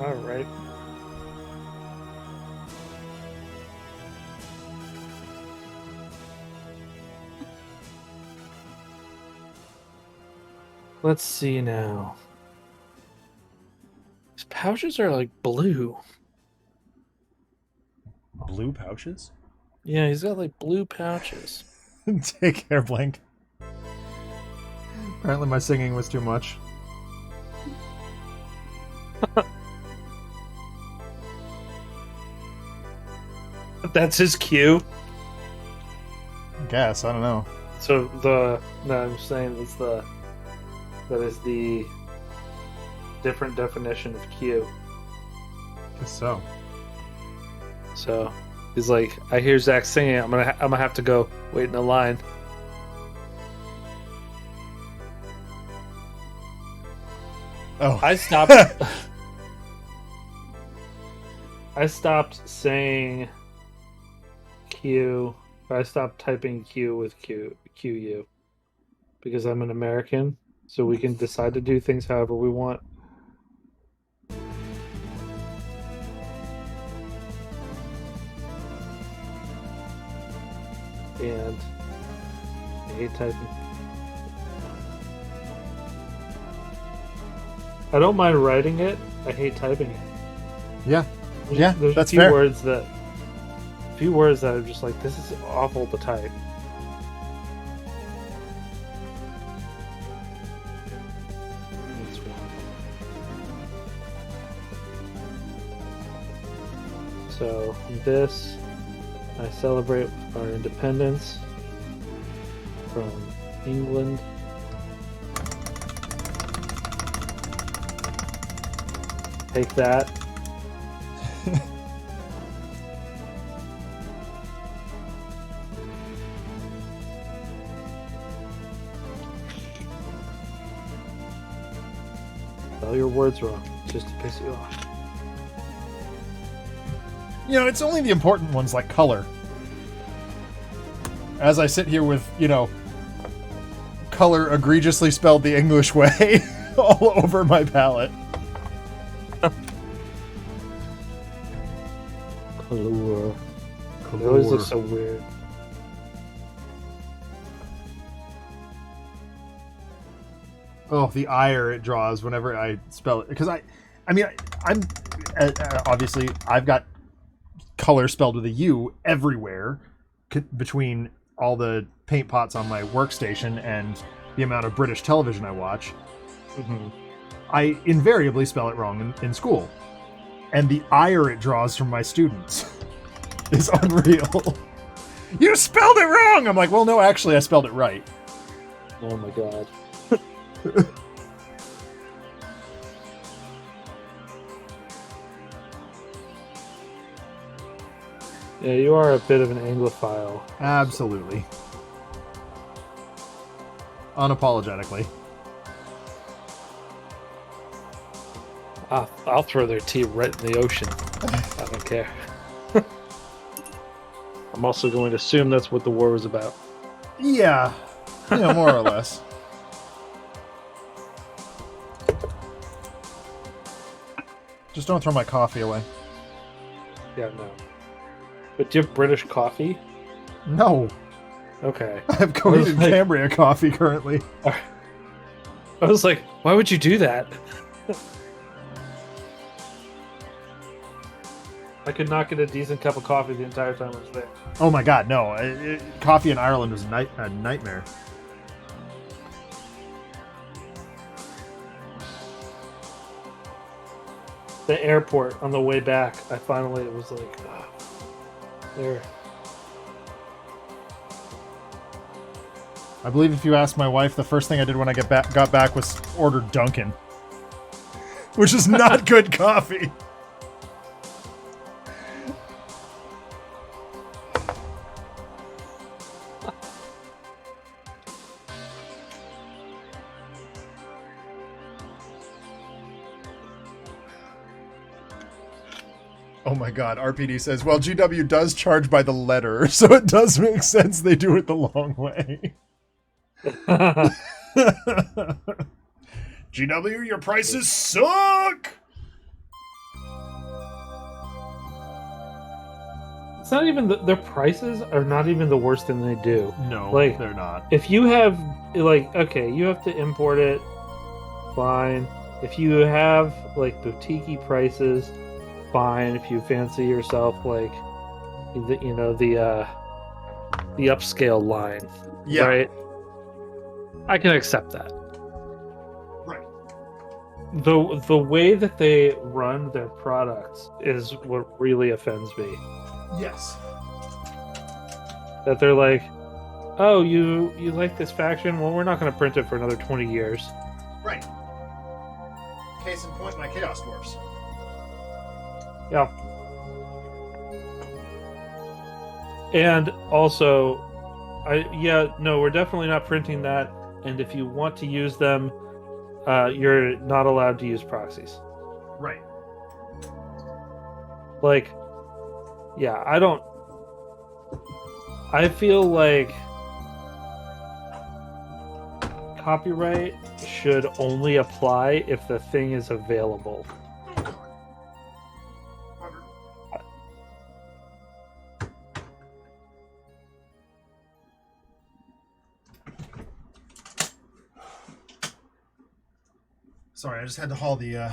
All right. Let's see now. His pouches are like blue. Blue pouches? Yeah, he's got like blue pouches. Take care, Blink. Apparently my singing was too much. That's his cue. I guess, I don't know. So I'm saying that is the different definition of cue. Guess so. So he's like, I hear Zach singing. I'm gonna have to go wait in the line. Oh, I stopped. I stopped saying Q. I stopped typing Q with QU. because I'm an American, so we can decide to do things however we want. And I hate typing. I don't mind writing it. I hate typing it. Yeah. There's That's a few fair. words that are just like, this is awful to type. That's one. So this, I celebrate our independence from England. Take that. Spell your words wrong just to piss you off. You know, it's only the important ones like color. As I sit here with, color egregiously spelled the English way all over my palette. Color. It always looks so weird. Oh, the ire it draws whenever I spell it. Because I'm obviously, I've got color spelled with a U everywhere between all the paint pots on my workstation and the amount of British television I watch. Mm-hmm. I invariably spell it wrong in school. And the ire it draws from my students is unreal. You spelled it wrong! I'm like, well, no, actually, I spelled it right. Oh my god. Yeah, you are a bit of an Anglophile. Absolutely. Unapologetically. I'll throw their tea right in the ocean. I don't care. I'm also going to assume that's what the war was about. Yeah. More or less. Just don't throw my coffee away. Yeah, no. But do you have British coffee? No. Okay. I have Coheed and Cambria coffee currently. I was like, why would you do that? I could not get a decent cup of coffee the entire time I was there. Oh my god, no. Coffee in Ireland was a nightmare. The airport on the way back, I finally was like, there. I believe if you ask my wife, the first thing I did when I got back was order Dunkin'. Which is not good coffee. Oh my god, RPD says, well, GW does charge by the letter, so it does make sense they do it the long way. GW, your prices suck! It's not even their prices are not even the worst thing they do. No, like, they're not. If you have, like, okay, you have to import it, fine. If you have, like, boutique prices, fine. If you fancy yourself, like, the upscale line, Yeah. right? I can accept that. Right. The way that they run their products is what really offends me. Yes. That they're like, oh, you like this faction? Well, we're not going to print it for another 20 years. Right. Case in point, my Chaos Dwarfs. Yeah. And also, we're definitely not printing that. And if you want to use them, you're not allowed to use proxies. Right. Like, yeah, I feel like copyright should only apply if the thing is available. Sorry, I just had to haul the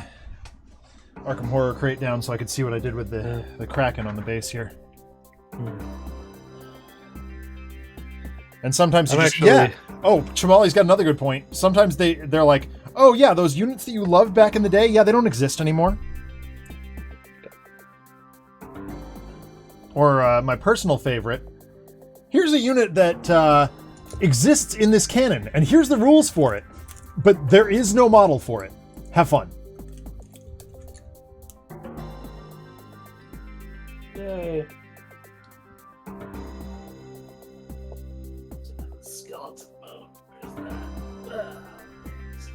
Arkham Horror crate down so I could see what I did with the Kraken on the base here. And sometimes you Oh, Chamali's got another good point. Sometimes they're like, oh yeah, those units that you loved back in the day, yeah, they don't exist anymore. Or my personal favorite, here's a unit that exists in this canon, and here's the rules for it, but there is no model for it. Have fun. Yay. Skeleton mode. Where's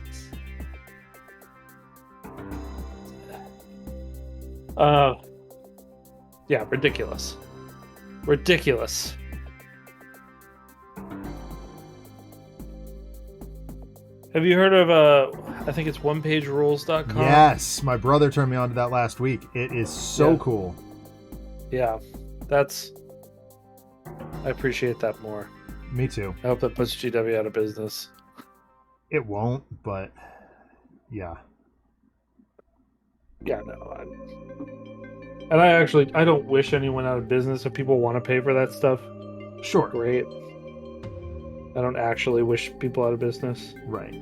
that? Yeah, ridiculous. Ridiculous. Have you heard of I think it's onepagerules.com? Yes, my brother turned me on to that last week. It is so cool. Yeah, I appreciate that more. Me too. I hope that puts GW out of business. It won't, but yeah. Yeah, no. And I don't wish anyone out of business. If people want to pay for that stuff, sure, great. I don't actually wish people out of business. Right.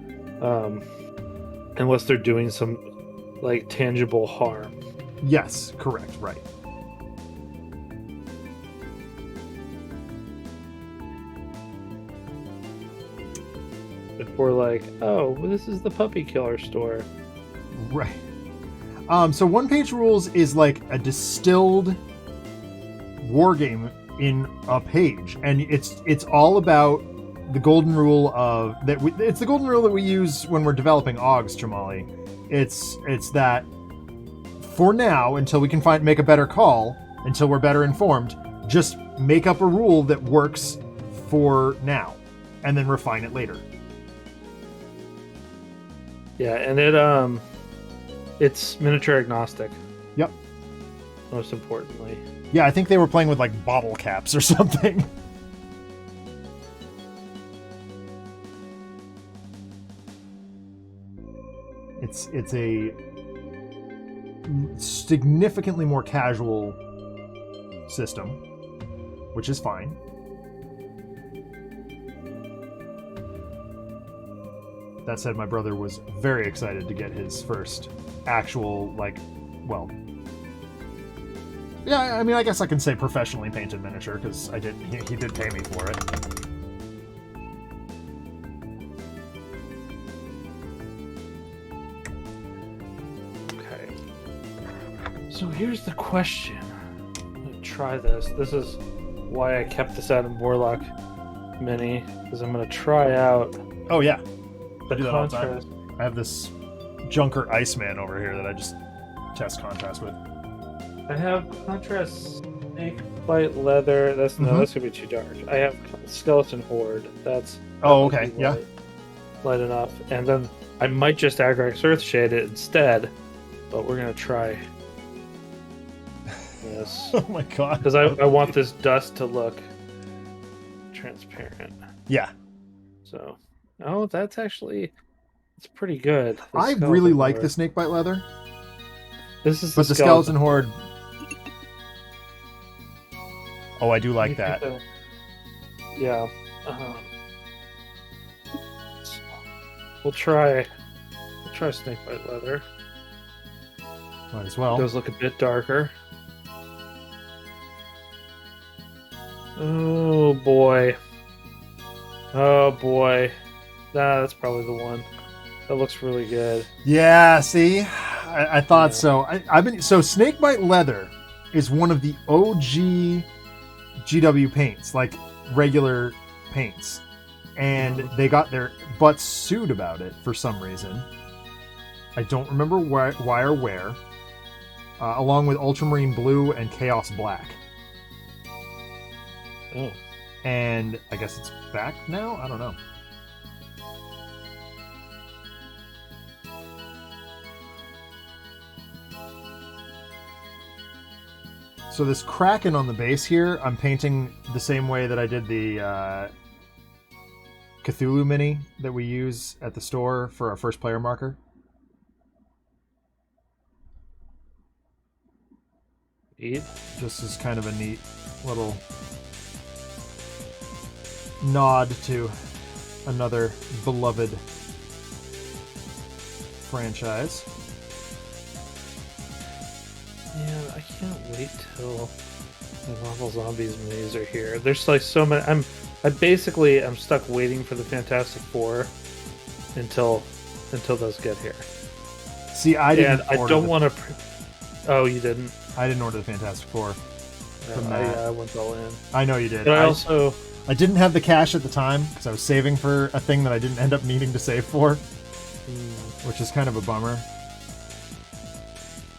Unless they're doing some like tangible harm. Yes, correct, right. If we're like, oh, well, this is the puppy killer store. Right. So One Page Rules is like a distilled war game in a page, and it's all about the golden rule of that. It's the golden rule that we use when we're developing Augs, Chamali. It's that for now, until we can make a better call, until we're better informed, just make up a rule that works for now, and then refine it later. Yeah, and it's miniature agnostic. Yep. Most importantly. Yeah, I think they were playing with like bottle caps or something. It's a significantly more casual system, which is fine. That said, my brother was very excited to get his first actual, yeah, I mean, I guess I can say professionally painted miniature, because he did pay me for it. Okay. So here's the question. I'm going to try this. This is why I kept this out of Warlock Mini, because I'm going to try out... Oh, yeah. The I do that all the contrast. time. I have this Junker Iceman over here that I just test contrast with. I have contrast snake bite leather. That's gonna be too dark. I have skeleton horde. That's okay, yeah, light enough. And then I might just Agrax Earthshade it instead, but we're gonna try this. Oh my god! Because I want this dust to look transparent. Yeah. So. Oh, it's pretty good. I really like the snakebite leather. This is the skeleton horde. Oh, I do like that. Yeah. We'll try snakebite leather. Might as well. It does look a bit darker. Oh boy. Oh boy. That's probably the one. That looks really good. Yeah, see? I thought so. So Snakebite Leather is one of the OG GW paints, like regular paints. And they got their butts sued about it for some reason. I don't remember why or where. Along with Ultramarine Blue and Chaos Black. Oh. And I guess it's back now? I don't know. So this Kraken on the base here, I'm painting the same way that I did the Cthulhu mini that we use at the store for our first player marker. Eat. Just as kind of a neat little nod to another beloved franchise. Yeah, I can't wait till the Marvel Zombies minis are here. There's like so many. I'm stuck waiting for the Fantastic Four until those get here. See, I didn't. And I don't want to. Oh, you didn't? I didn't order the Fantastic Four. I went all in. I know you did. But I didn't have the cash at the time because I was saving for a thing that I didn't end up needing to save for, which is kind of a bummer.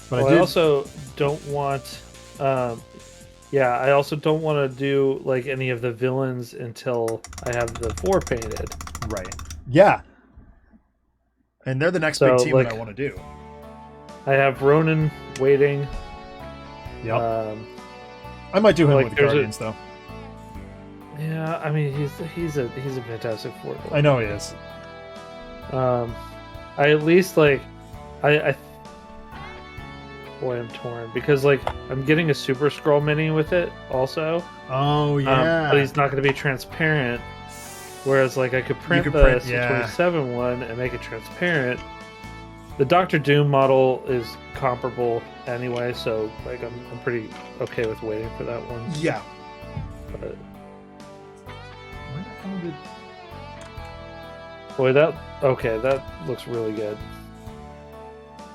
But I also don't want. I also don't want to do like any of the villains until I have the 4 painted. Right. Yeah. And they're the next big team that I want to do. I have Ronan waiting. Yep. I might do him with the Guardians though. Yeah, I mean he's a Fantastic Four. I know he is. I at least like I boy, I'm torn because like I'm getting a Super Scroll mini with it also. Oh yeah. But he's not going to be transparent. Whereas like I could print the C27 one and make it transparent. The Doctor Doom model is comparable anyway, so like I'm pretty okay with waiting for that one. Yeah. But where the hell did? Boy, that looks really good.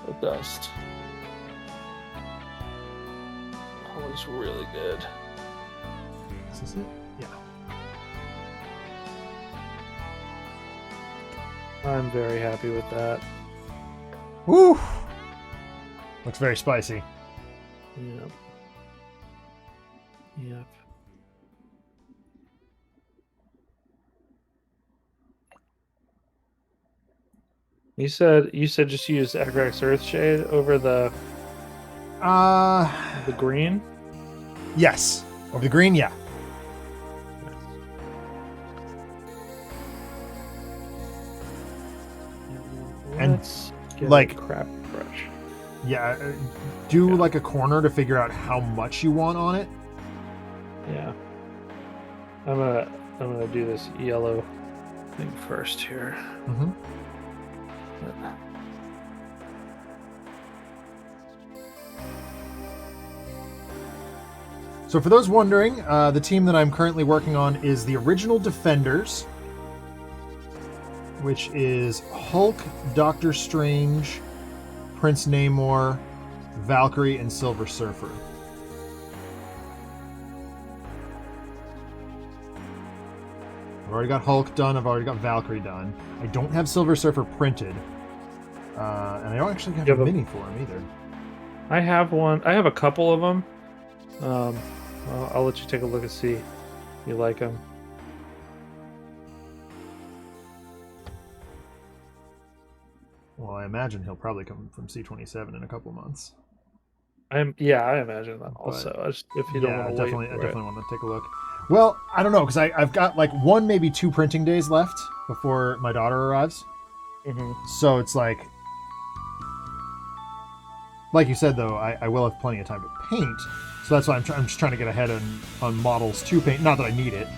The dust. That looks really good. Is this it? Yeah. I'm very happy with that. Woo! Looks very spicy. Yep. Yep. You said just use Agrax Earthshade over the green? Yes. Over the green, yeah. Let's get like a crap brush. Yeah, like a corner to figure out how much you want on it. Yeah. I'm gonna do this yellow thing first here. Mm-hmm. So for those wondering, the team that I'm currently working on is the original Defenders, which is Hulk, Doctor Strange, Prince Namor, Valkyrie, and Silver Surfer. I've already got Hulk done. I've already got Valkyrie done. I don't have Silver Surfer printed. And I don't actually have a mini for him either. I have one. I have a couple of them. I'll let you take a look and see if you like them. Well, I imagine he'll probably come from C27 in a couple months. I imagine that also. If you don't want to wait, I definitely want to take a look. Well, I don't know because I've got like 1, maybe 2 printing days left before my daughter arrives. Mm-hmm. So it's like you said though, I will have plenty of time to paint. So that's why I'm just trying to get ahead on models to paint. Not that I need it.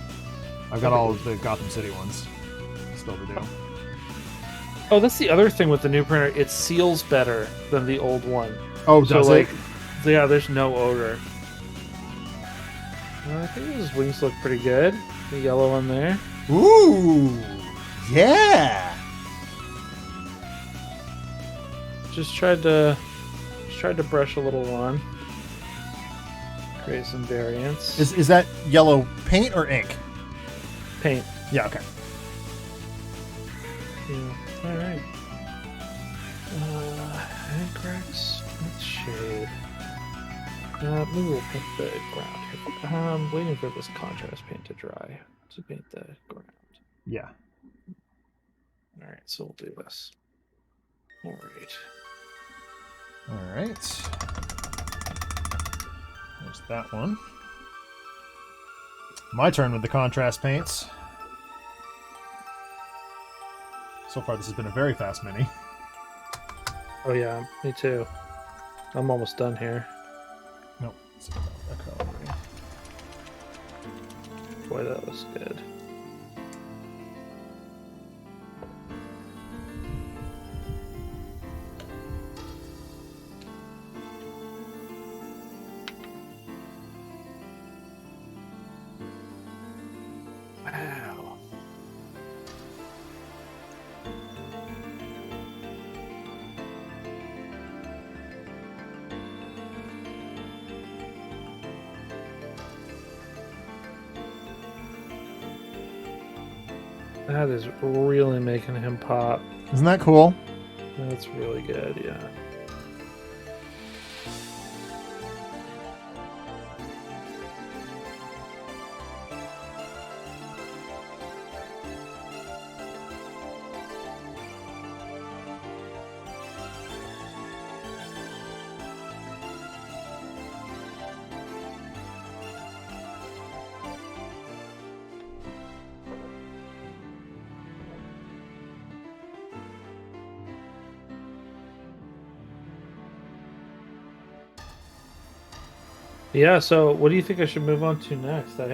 I've got all of the Gotham City ones still to do. Oh, that's the other thing with the new printer. It seals better than the old one. Oh, does it? Yeah, there's no odor. I think his wings look pretty good. The yellow one there. Ooh, yeah. Just tried to brush a little on. Create some variants. Is that yellow paint or ink? Paint. Yeah. Okay. Yeah. All right. Agrax shade. Maybe we'll paint the ground here. I'm waiting for this contrast paint to dry to paint the ground. Yeah. All right, so we'll do this. All right. All right. There's that one. My turn with the contrast paints. So far, this has been a very fast mini. Oh yeah, me too. I'm almost done here. Nope. It's about that coloring. Boy, that was good. Wow. That is really making him pop. Isn't that cool? That's really good, yeah. Yeah, so what do you think I should move on to next? I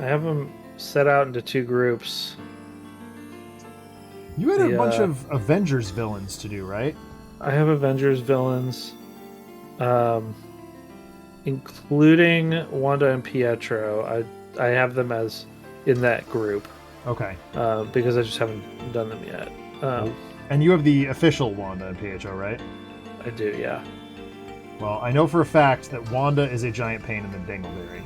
have them set out into two groups. You had a bunch of Avengers villains to do, right? I have Avengers villains, including Wanda and Pietro. I have them as in that group. Okay. Because I just haven't done them yet. And you have the official Wanda and Pietro, right? I do, yeah. Well, I know for a fact that Wanda is a giant pain in the dingleberry.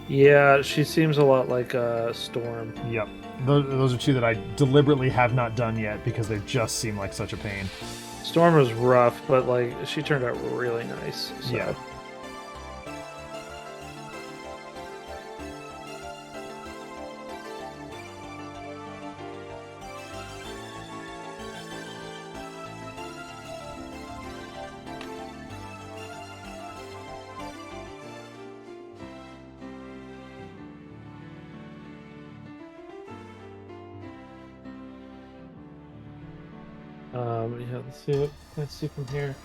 Yeah, she seems a lot like Storm. Yep. Those are two that I deliberately have not done yet because they just seem like such a pain. Storm was rough, but like she turned out really nice. So. Yeah. Yeah, let's see from here.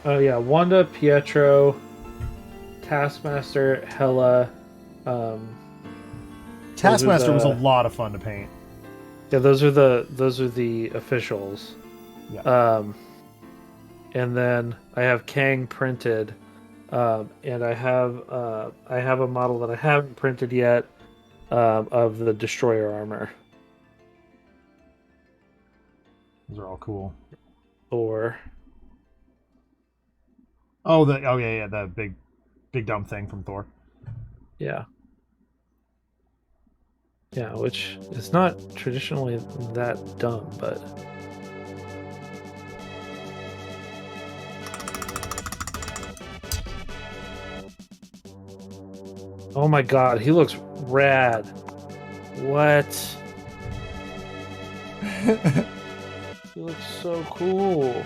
Oh yeah, Wanda, Pietro, Taskmaster, Hela. Taskmaster was a lot of fun to paint. Yeah, those are the officials. Yeah. And then I have Kang printed, and I have a model that I haven't printed yet of the Destroyer armor. Those are all cool. Thor. Oh, yeah, the big dumb thing from Thor. Yeah. Yeah, which is not traditionally that dumb, but oh my god, he looks rad. What? He looks so cool.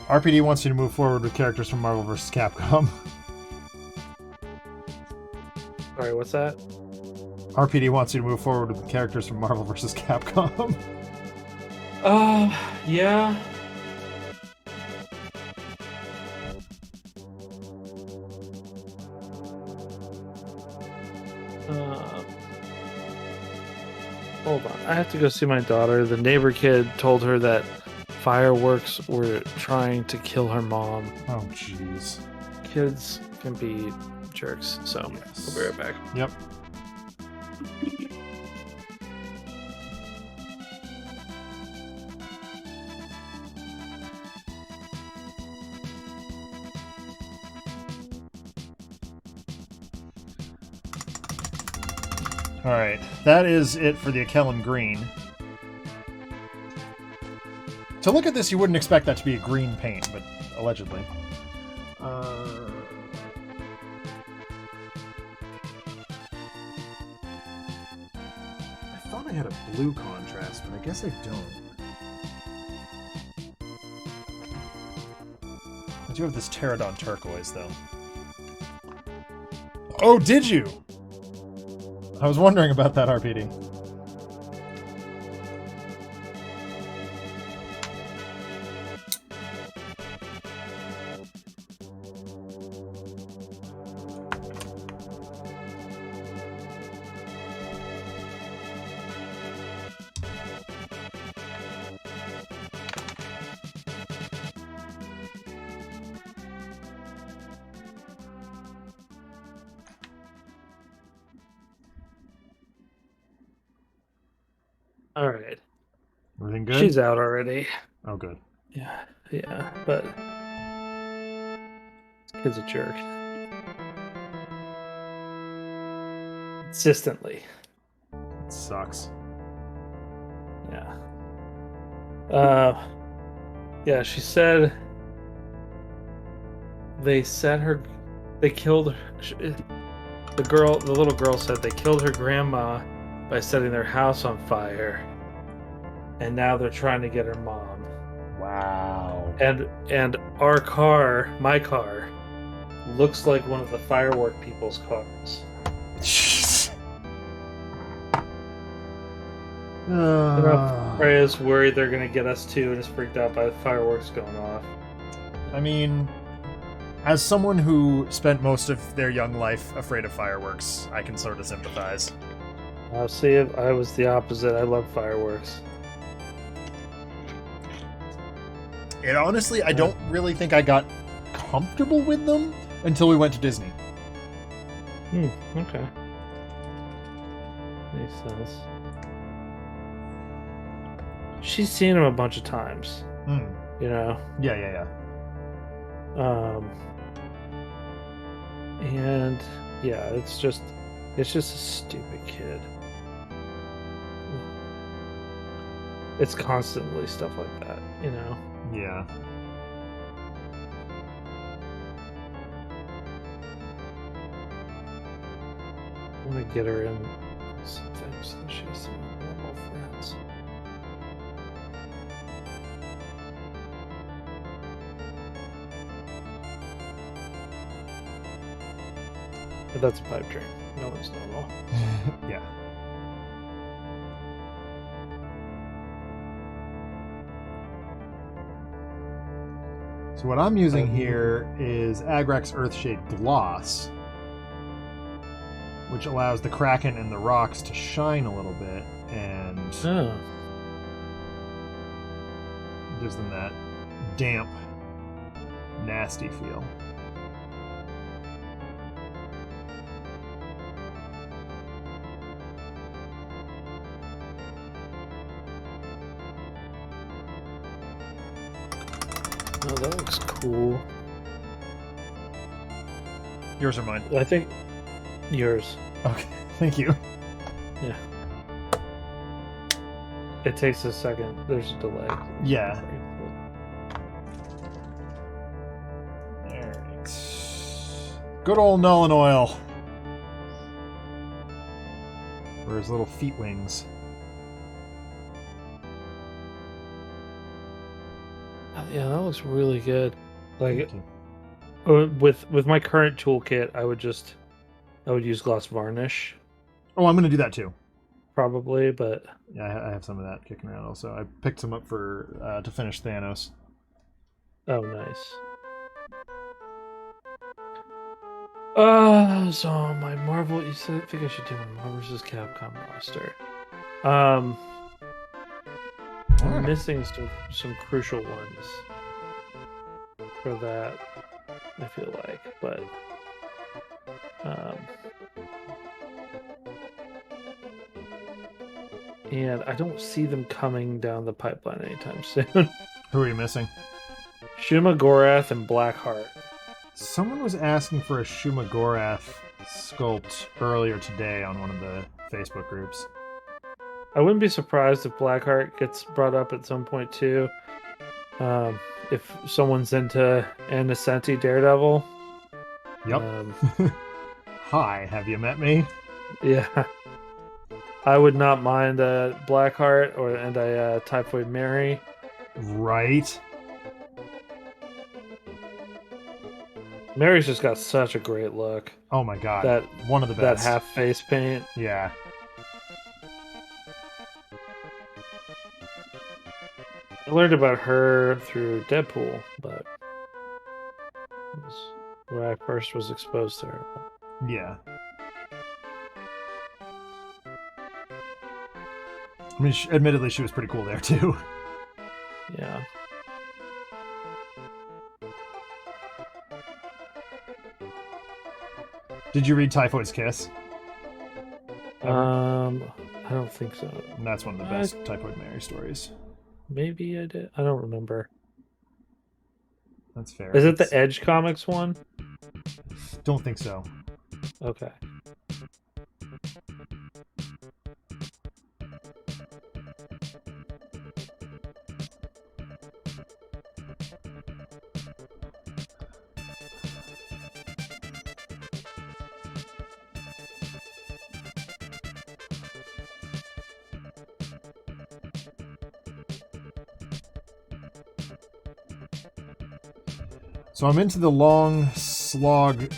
RPD wants you to move forward with characters from Marvel vs. Capcom. Sorry, what's that? RPD wants you to move forward with characters from Marvel vs. Capcom. Yeah. Hold on. I have to go see my daughter. The neighbor kid told her that fireworks were trying to kill her mom. Oh, jeez. Kids can be jerks, so Yes. we'll be right back. Yep. All right, that is it for the Akellen green. To look at this, you wouldn't expect that to be a green paint, but allegedly. I thought I had a blue contrast, but I guess I don't. I do have this Pterodon turquoise, though. Oh, did you? I was wondering about that, RPD. All right. Everything good? She's out already. Oh, good. Yeah, but this kid's a jerk. Consistently. It sucks. Yeah. Yeah, she said they killed her. The little girl said they killed her grandma by setting their house on fire, and now they're trying to get her mom. Wow. And our car, my car, looks like one of the firework people's cars. Jeez. Freya's worried they're gonna get us too, and is freaked out by the fireworks going off. I mean, as someone who spent most of their young life afraid of fireworks, I can sort of sympathize. See, if I was the opposite. I love fireworks. And honestly, I don't really think I got comfortable with them until we went to Disney. Okay. Makes sense. She's seen them a bunch of times. You know? Yeah. And yeah, it's just a stupid kid. It's constantly stuff like that, you know? Yeah. I want to get her in something so she has some normal friends. But that's a pipe dream. No one's normal. Yeah. So what I'm using here is Agrax Earthshade Gloss, which allows the Kraken and the rocks to shine a little bit and gives them that damp, nasty feel. Oh, that looks cool. Yours or mine? I think yours. Okay, thank you. Yeah. It takes a second. There's a delay. Yeah. Alright. Good old Null and Oil. Or his little feet wings. Yeah, that looks really good. Like, with my current toolkit, I would use gloss varnish. Oh, I'm gonna do that too. Probably, but Yeah, I have some of that kicking around also. I picked some up for to finish Thanos. oh, nice. So my Marvel. You said I think I should do my Marvel vs. Capcom roster. I'm missing some crucial ones for that, I feel like, but and I don't see them coming down the pipeline anytime soon. Who are you missing? Shuma Gorath and Blackheart. Someone was asking for a Shuma Gorath sculpt earlier today on one of the Facebook groups. I wouldn't be surprised if Blackheart gets brought up at some point too. If someone's into Anisenti Daredevil. Yep. Hi, have you met me? Yeah. I would not mind a Blackheart and a Typhoid Mary. Right. Mary's just got such a great look. Oh my god. One of the best. That half face paint. Yeah. I learned about her through Deadpool, but it was where I first was exposed to her. Yeah. I mean, admittedly, she was pretty cool there, too. Yeah. Did you read Typhoid's Kiss? I don't think so. And that's one of the best Typhoid Mary stories. Maybe I did. I don't remember. That's fair. Is it the Edge Comics one? Don't think so. Okay. So I'm into the long sloggy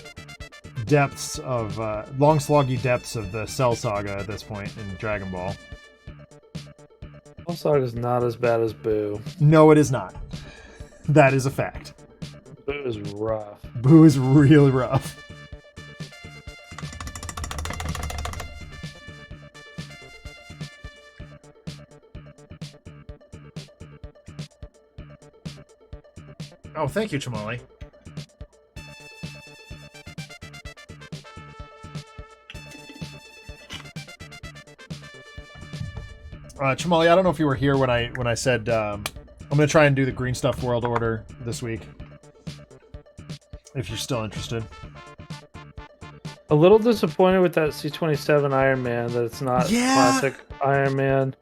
depths of the Cell Saga at this point in Dragon Ball. Cell Saga is not as bad as Boo. No, it is not. That is a fact. Boo is rough. Boo is really rough. Oh, thank you, Chamali. Chamali, I don't know if you were here when I said I'm going to try and do the Green Stuff World Order this week. If you're still interested. A little disappointed with that C27 Iron Man that it's not classic Iron Man.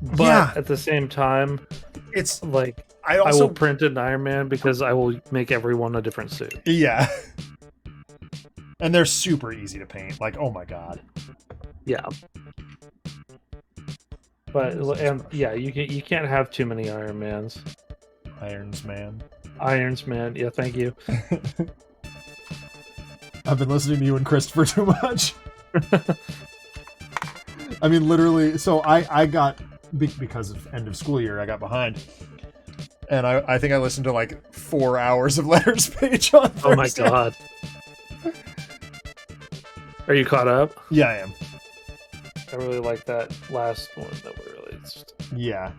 But at the same time, it's like I will print an Iron Man because I will make everyone a different suit. Yeah. And they're super easy to paint. Like, oh my god. Yeah. But you can't have too many Iron Mans. Irons Man. Yeah, thank you. I've been listening to you and Christopher too much. I mean, literally. So I got, because of end of school year, I got behind. And I think I listened to like 4 hours of Letters Page on Thursday. Oh my god. Are you caught up? Yeah, I am. I really like that last one that we released. Yeah.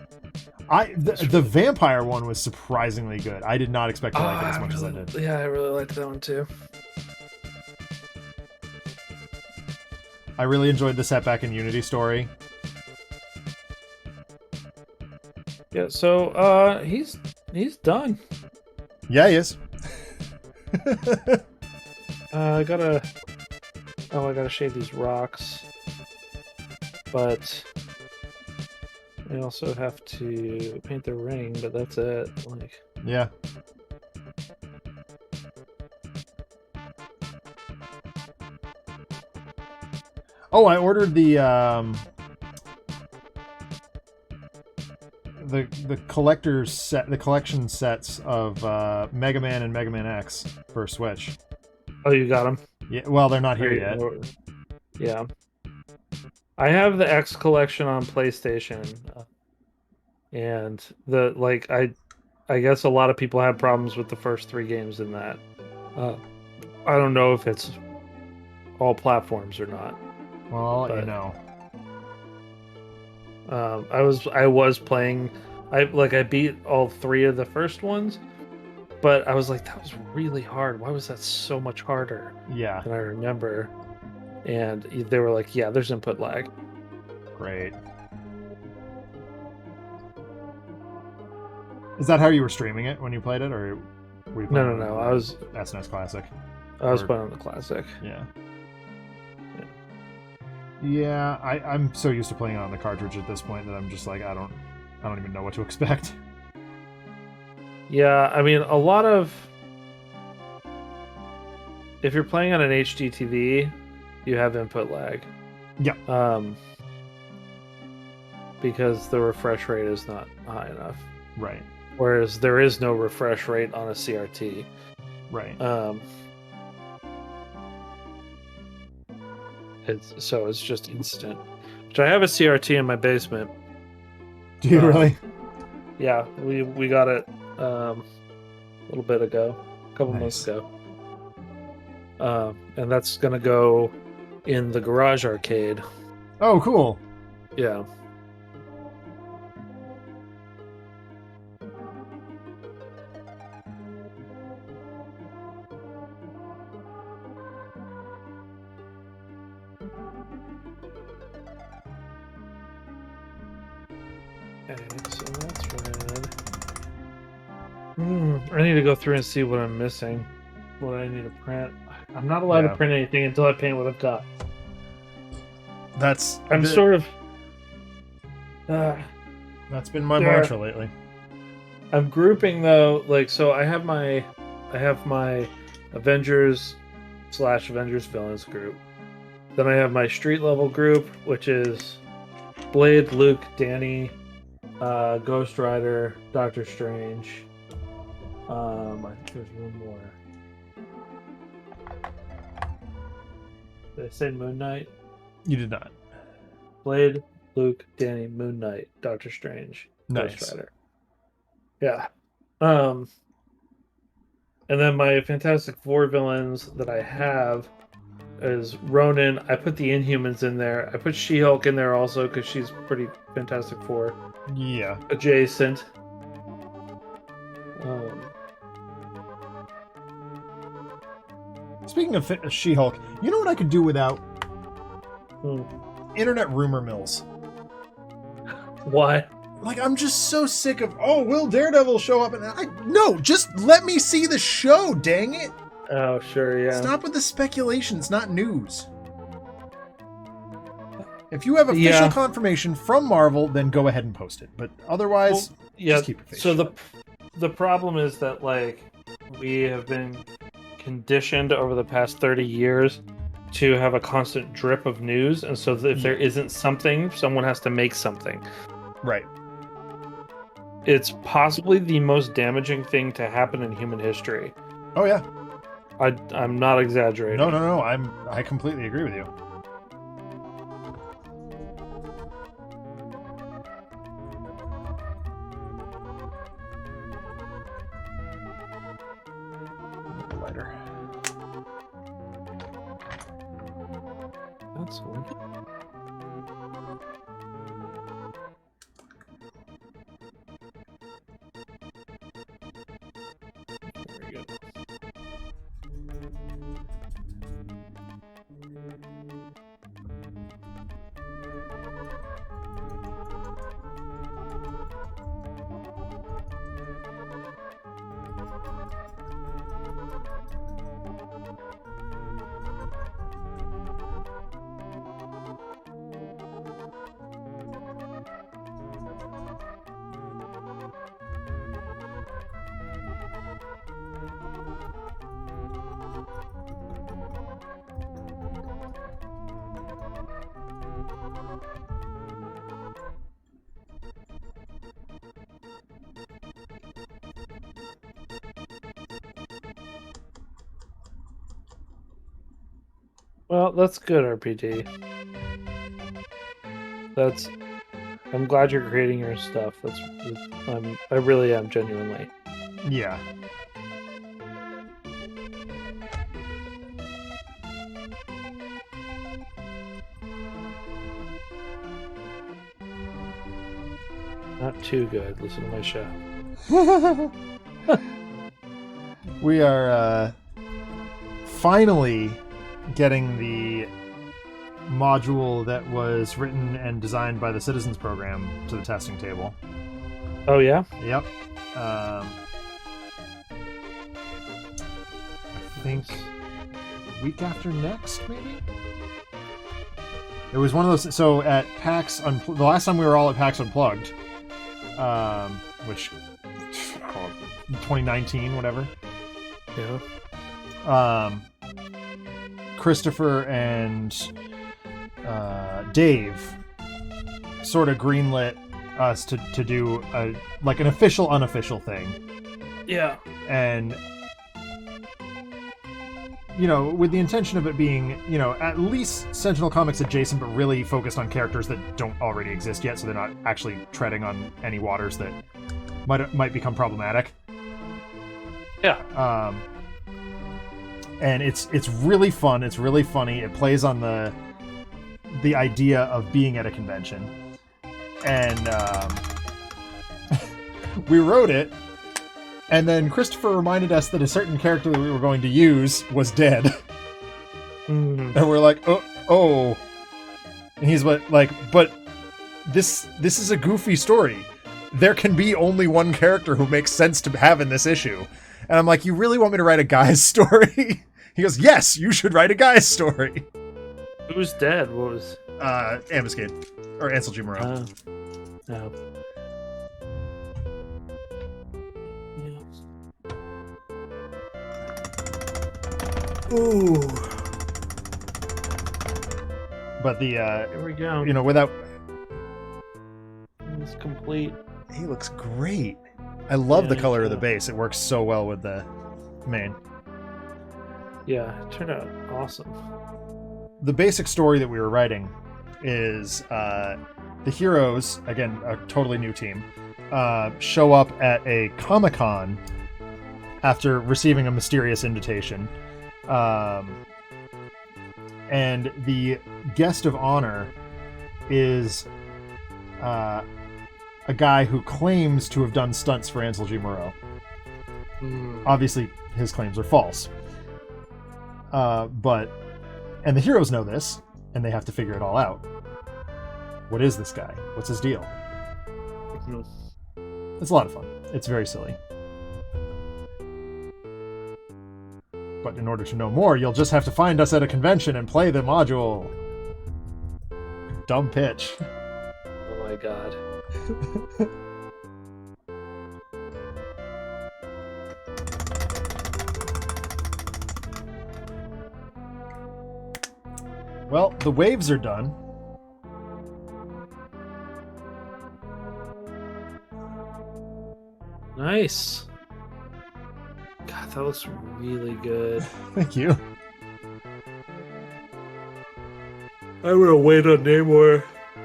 The vampire one was surprisingly good. I did not expect to like it as much as I did. Yeah, I really liked that one too. I really enjoyed the setback in Unity story. Yeah, so he's done. Yeah, he is. I gotta shade these rocks, but I also have to paint the ring. But that's it. Like, yeah. Oh, I ordered the collector's set, the collection sets of Mega Man and Mega Man X for Switch. Oh, you got them? Yeah. Well, they're not here yet. Yeah. I have the X collection on PlayStation, and I guess a lot of people have problems with the first 3 games in that. I don't know if it's all platforms or not. Well, I'll let you know. I was playing. I beat all 3 of the first ones, but I was like, that was really hard. Why was that so much harder Yeah. than I remember? And they were like, yeah, there's input lag. Great. Is that how you were streaming it when you played it, or were you playing No. on I was SNES Classic? playing on the classic. Yeah. Yeah, I'm so used to playing it on the cartridge at this point that I'm just like I don't even know what to expect. Yeah, I mean, a lot of if you're playing on an HD TV, you have input lag. Yeah. Because the refresh rate is not high enough. Right. Whereas there is no refresh rate on a CRT. Right. It's just instant. Which I have a CRT in my basement. Do you really? Yeah, we got it a little bit ago, a couple months ago. And that's gonna go in the garage arcade. Oh, cool. Yeah. Okay, so that's red. I need to go through and see what I'm missing. What I need to print. I'm not allowed to print anything until I paint what I've got. I'm sort of. That's been my mantra lately. I'm grouping though, like so. I have my Avengers / Avengers villains group. Then I have my street level group, which is Blade, Luke, Danny, Ghost Rider, Doctor Strange. I think there's one more. Did I say Moon Knight? You did not. Blade, Luke, Danny, Moon Knight, Doctor Strange, Nice. Ghost Rider. Yeah. And then my Fantastic Four villains that I have is Ronan. I put the Inhumans in there. I put She-Hulk in there also because she's pretty Fantastic Four. Yeah. Adjacent. Speaking of She-Hulk, you know what I could do without? Internet rumor mills. Why? Like, I'm just so sick of, will Daredevil show up? And no, just let me see the show, dang it. Oh, sure, yeah. Stop with the speculation. It's not news. If you have official confirmation from Marvel, then go ahead and post it. But otherwise, just keep your face shut. The problem is that, like, we have been conditioned over the past 30 years to have a constant drip of news, and so if there isn't something, someone has to make something. Right. It's possibly the most damaging thing to happen in human history. Oh yeah. I'm not exaggerating. No. I completely agree with you. Lighter. That's weird. Very good. Well, that's good, RPG. I'm glad you're creating your stuff. I really am, genuinely. Yeah. Not too good. Listen to my show. We are finally getting the module that was written and designed by the Citizens Program to the testing table. Oh, yeah? Yep. I think week after next, maybe? It was one of those... So at PAX... the last time we were all at PAX Unplugged, which... 2019, whatever. Yeah. Christopher and Dave sort of greenlit us to do an official unofficial thing. Yeah. And with the intention of it being at least Sentinel Comics adjacent, but really focused on characters that don't already exist yet, so they're not actually treading on any waters that might become problematic. Yeah. And it's really fun. It's really funny. It plays on the idea of being at a convention. And we wrote it, and then Christopher reminded us that a certain character that we were going to use was dead. Mm. And we're like, oh. And he's like, but this is a goofy story. There can be only one character who makes sense to have in this issue. And I'm like, you really want me to write a guy's story? He goes, yes, you should write a guy's story. Who's dead? What was... Ambuscade. Or Ansel G. Morrell. No. Ooh. But the, Here we go. without... It's complete. He looks great. I love the Yeah, color of the yeah. base. It works so well with the main. Yeah, it turned out awesome. The basic story that we were writing is the heroes, again, a totally new team, show up at a Comic-Con after receiving a mysterious invitation. And the guest of honor is a guy who claims to have done stunts for Ansel G. Morrell. Obviously, his claims are false. And the heroes know this, and they have to figure it all out. What is this guy? What's his deal? It's a lot of fun. It's very silly. But in order to know more, you'll just have to find us at a convention and play the module. Dumb pitch. Oh my god. Well, the waves are done. Nice. God, that looks really good. Thank you. I'm gonna wait on Namor,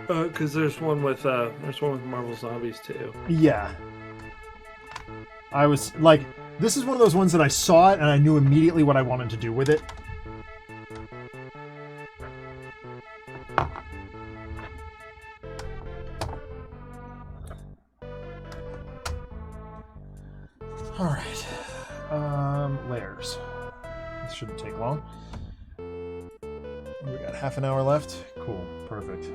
because there's one with Marvel Zombies too. Yeah. I was like, this is one of those ones that I saw it and I knew immediately what I wanted to do with it. All right. Layers. This shouldn't take long. We got half an hour left. Cool. Perfect.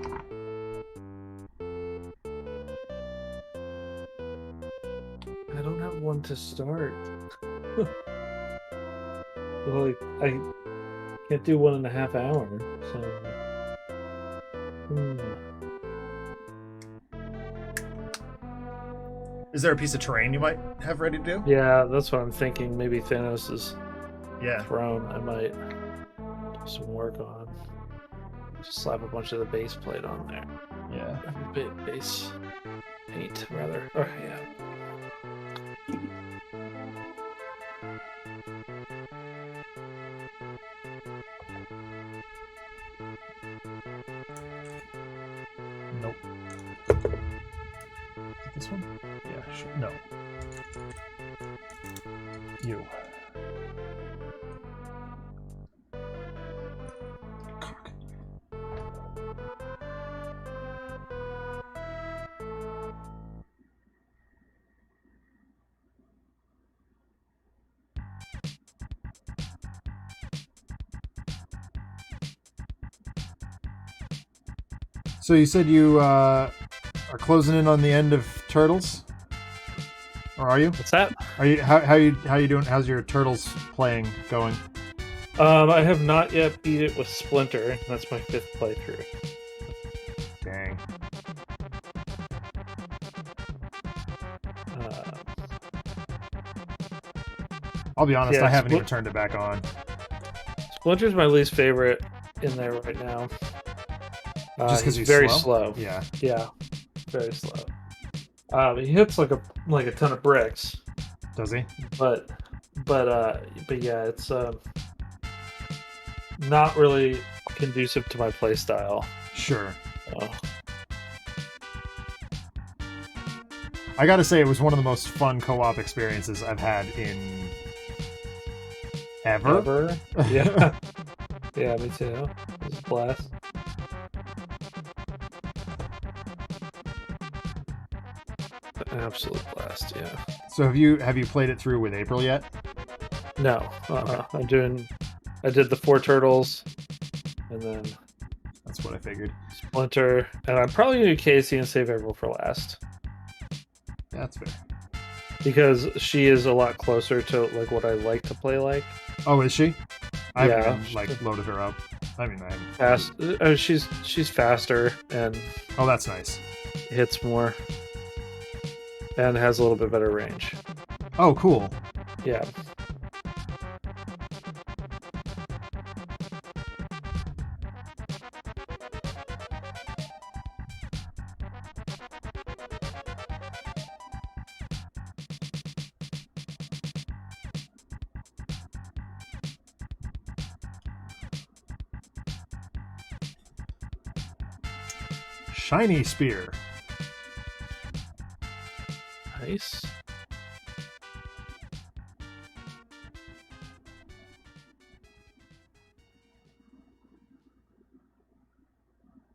I don't have one to start. Like, I can't do 1.5 hours, so... Is there a piece of terrain you might have ready to do? Yeah, that's what I'm thinking. Maybe Thanos' Yeah. throne I might do some work on. Just slap a bunch of the base plate on there. Yeah. Base paint, rather. Oh, yeah. Nope. This one? Yeah, sure. No. You. Cock. So you said you are closing in on the end of Turtles, or are you? What's that? Are you how you doing? How's your Turtles playing going? I have not yet beat it with Splinter. That's my 5th playthrough. Dang. I'll be honest, yeah, I haven't even turned it back on. Splinter's my least favorite in there right now. Just because he's very slow? slow. Yeah. Yeah, very slow. He hits like a ton of bricks. Does he? But yeah, it's not really conducive to my playstyle. Sure. So. I gotta say, it was one of the most fun co-op experiences I've had in ever. Yeah. Yeah, me too. It was a blast. An absolute blast, yeah. So have you played it through with April yet? No. Okay. I did the 4 turtles and then That's what I figured. Splinter, and I'm probably gonna do Casey and save April for last. Yeah, that's fair. Because she is a lot closer to like what I like to play like. Oh, is she? I Yeah. haven't like loaded her up. I mean, I haven't. Fast. She's faster and Oh, that's nice. hits more, and has a little bit better range. Oh, cool. Yeah. Shiny spear. Nice.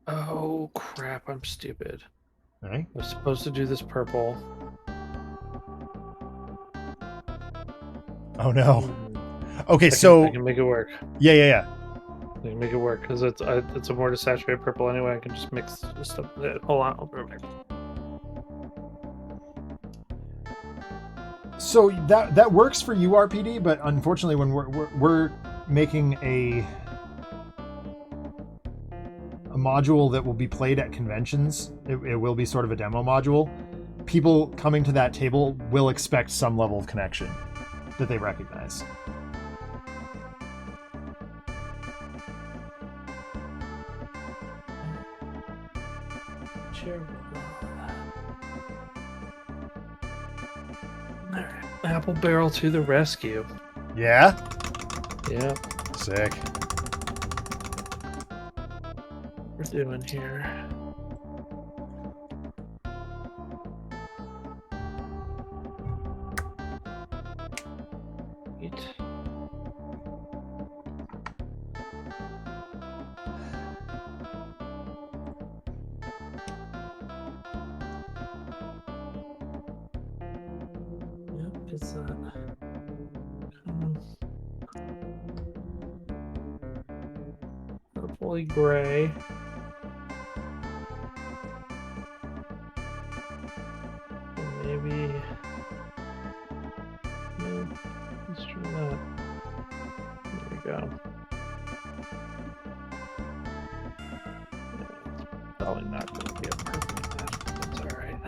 Oh crap, I'm stupid. Right? I was supposed to do this purple. Oh no. Okay, I so can make it work. yeah. I can make it work because it's a more desaturated purple anyway. I can just mix the stuff. Hold on, perfect. So that works for URPD, but unfortunately, when we're making a module that will be played at conventions, it will be sort of a demo module. People coming to that table will expect some level of connection that they recognize. Alright, Apple Barrel to the rescue. Yeah? Yeah. Sick. What we're doing here. Eat. Yep, it's that. Purpley gray. And maybe. No, let's try that. There we go. Yeah, it's probably not going to be a perfect match, but that's alright.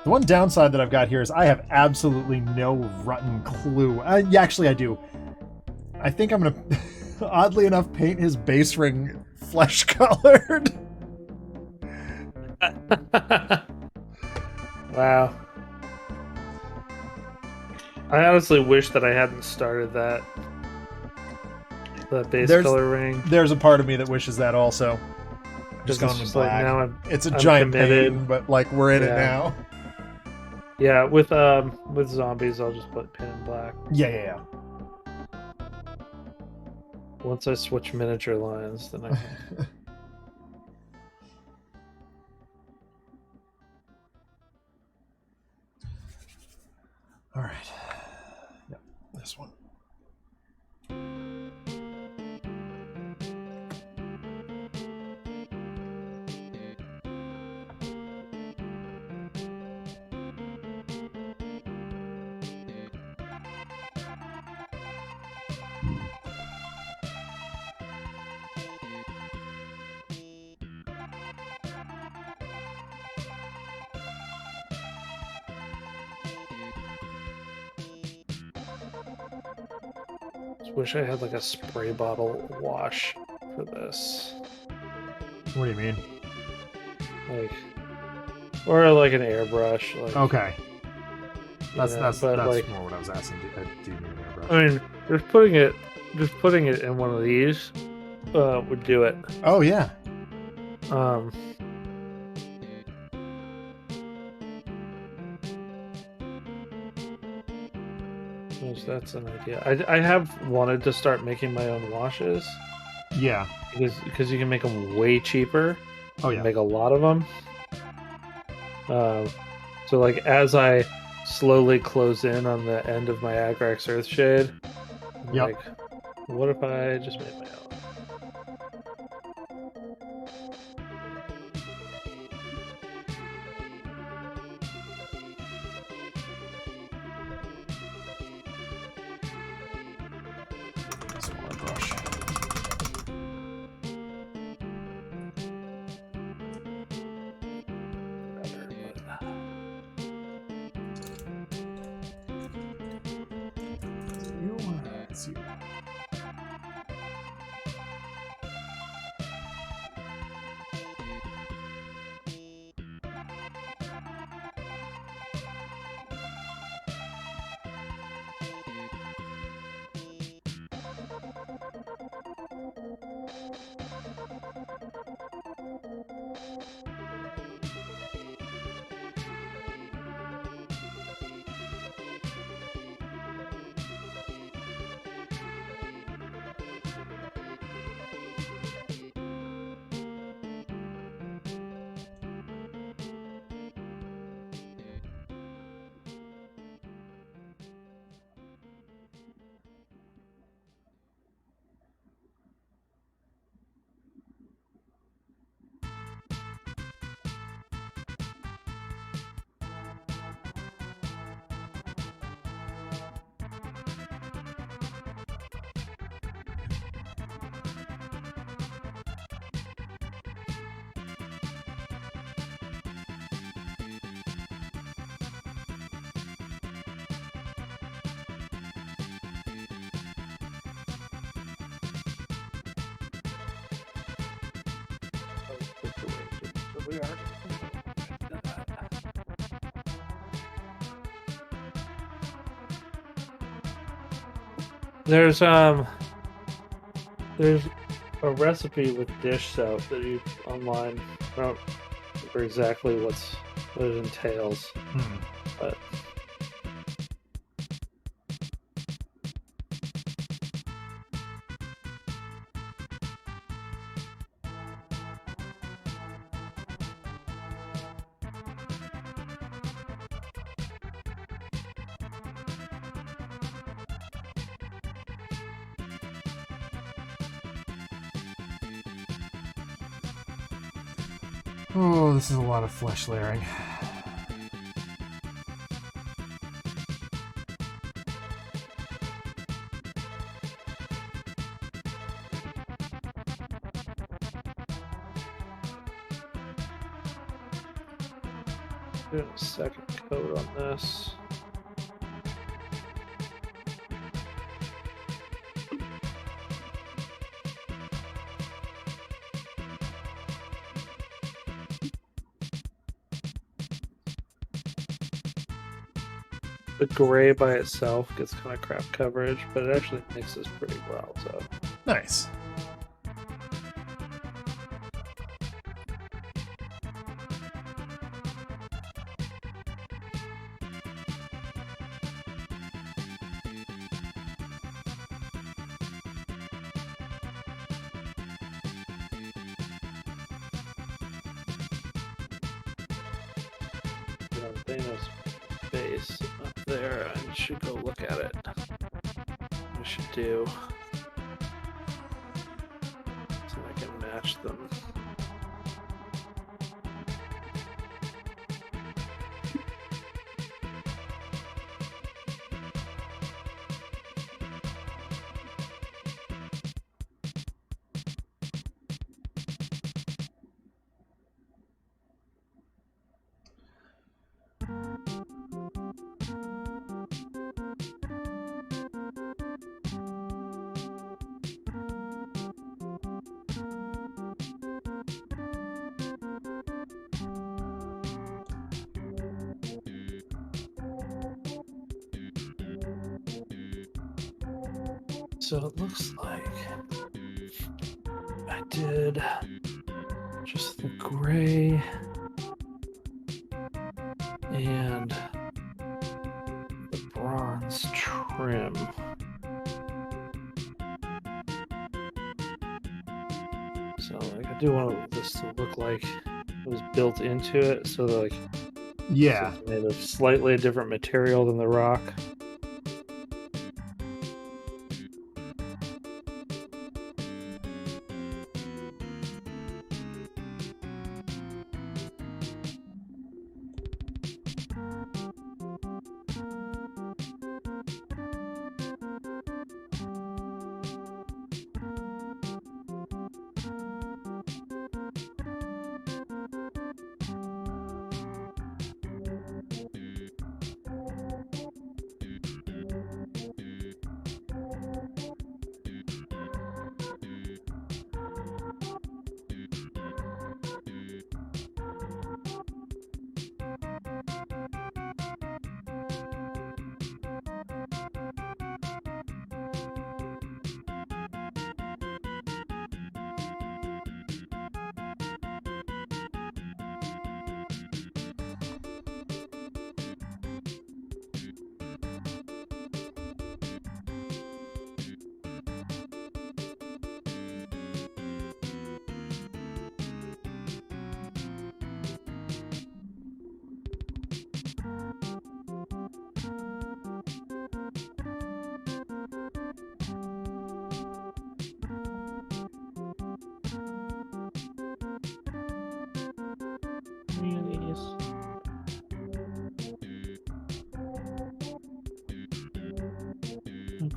The one downside that I've got here is I have absolutely no rotten clue. Yeah, actually, I do. I think I'm going to, oddly enough, paint his base ring flesh-colored. Wow. I honestly wish that I hadn't started that base color ring. There's a part of me that wishes that also. Just going with black. Like now it's a I'm giant committed. pain, but like we're in it now. Yeah, with zombies, I'll just put pin in black. Yeah. Once I switch miniature lines, then I can All right. Yep, this one. Wish I had like a spray bottle wash for this. What do you mean? Like, or like an airbrush. Like, Okay. That's like, more what I was asking. Do you need an airbrush? I mean, just putting it in one of these would do it. Oh yeah. That's an idea. I have wanted to start making my own washes. Yeah. Because you can make them way cheaper. Oh yeah. Make a lot of them. So like as I slowly close in on the end of my Agrax Earthshade, I'm like, what if I just made my own? Smaller brush. Let's see. There's a recipe with dish soap that you online. I don't remember exactly what it entails, but Oh, this is a lot of flesh layering. doing a second coat on this. The gray by itself gets kind of crap coverage, but it actually mixes pretty well. So Nice. Thanos' face there. I should go look at it. I should do so I can match them. So it looks like I did just the gray and the bronze trim. So like I do want this to look like it was built into it, so that, like Yeah. it's made of slightly different material than the rock.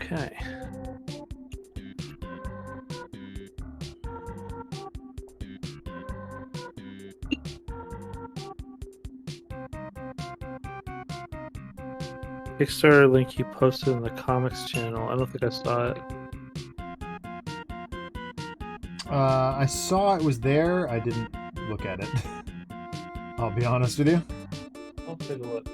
Okay. Kickstarter link you posted in the comics channel. I don't think I saw it. I saw it was there. I didn't look at it. I'll be honest with you. I'll take a look.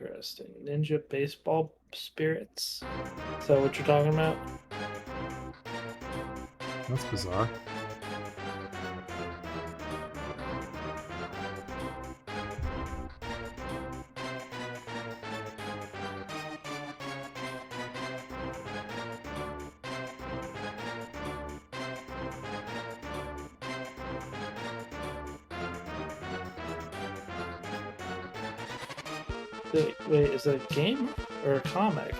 Interesting. Ninja baseball spirits. Is that what you're talking about? That's bizarre. Wait, is it a game or a comic?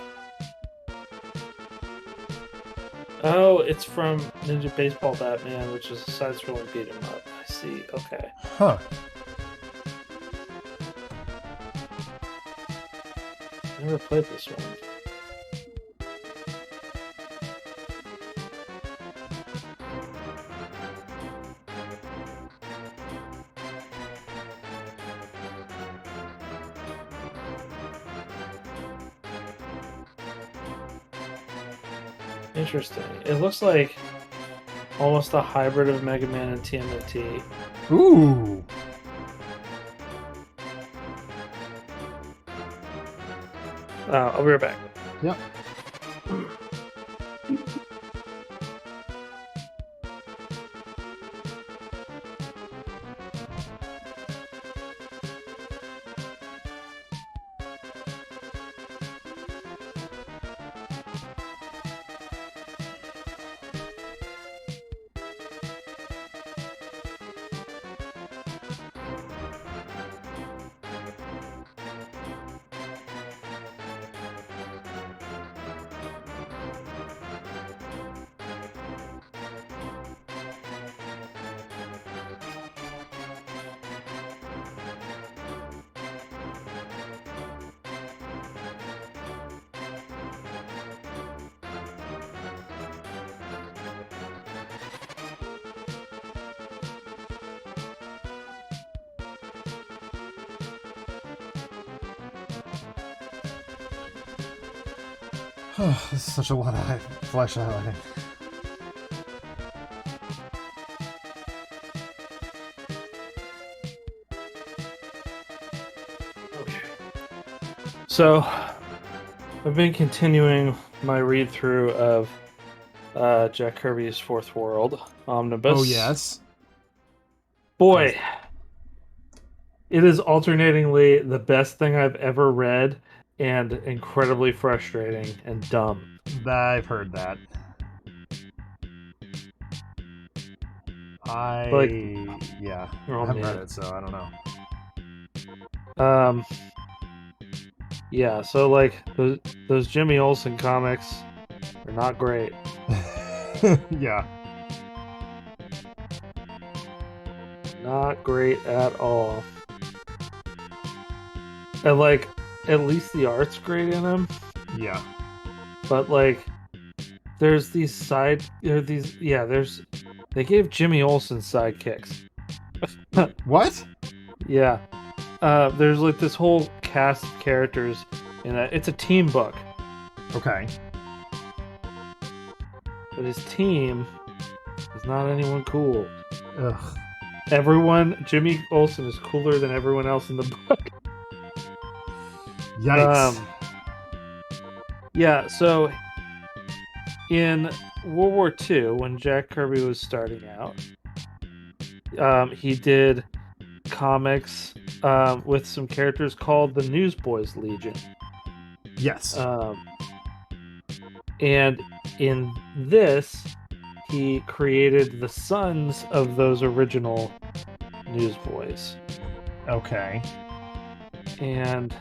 Oh, it's from Ninja Baseball Batman, which is a side-scrolling beat 'em up. I see. Okay. Huh. Never played this one. Interesting. It looks like almost a hybrid of Mega Man and TMNT. Ooh. I'll be right back. Yep. This is such a lot of flesh highlighting. So, I've been continuing my read through of Jack Kirby's Fourth World Omnibus. Oh, yes. Boy, it is alternatingly the best thing I've ever read and incredibly frustrating and dumb. I've heard that. Yeah, I haven't read it, so I don't know. Yeah, so like those Jimmy Olsen comics are not great. Yeah. Not great at all. And like, at least the art's great in them. Yeah. But like, they gave Jimmy Olsen sidekicks. What? Yeah. There's like this whole cast of characters in that. It's a team book. Okay. But his team is not anyone cool. Ugh. Jimmy Olsen is cooler than everyone else in the book. Yikes. Yeah, so in World War II, when Jack Kirby was starting out, he did comics with some characters called the Newsboys Legion. Yes. And in this, he created the sons of those original Newsboys. Okay. And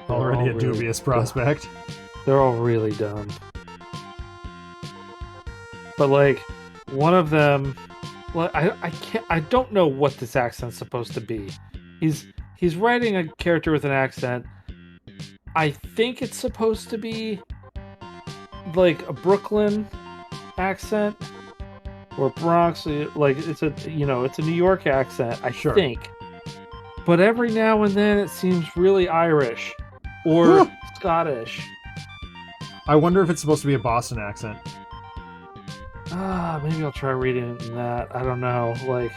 already a dubious prospect. They're all really dumb. But like, one of them, well, I don't know what this accent's supposed to be. He's writing a character with an accent. I think it's supposed to be like a Brooklyn accent or Bronx. Like it's a New York accent. I think. But every now and then it seems really Irish or Scottish. I wonder if it's supposed to be a Boston accent. Maybe I'll try reading that. I don't know. Like,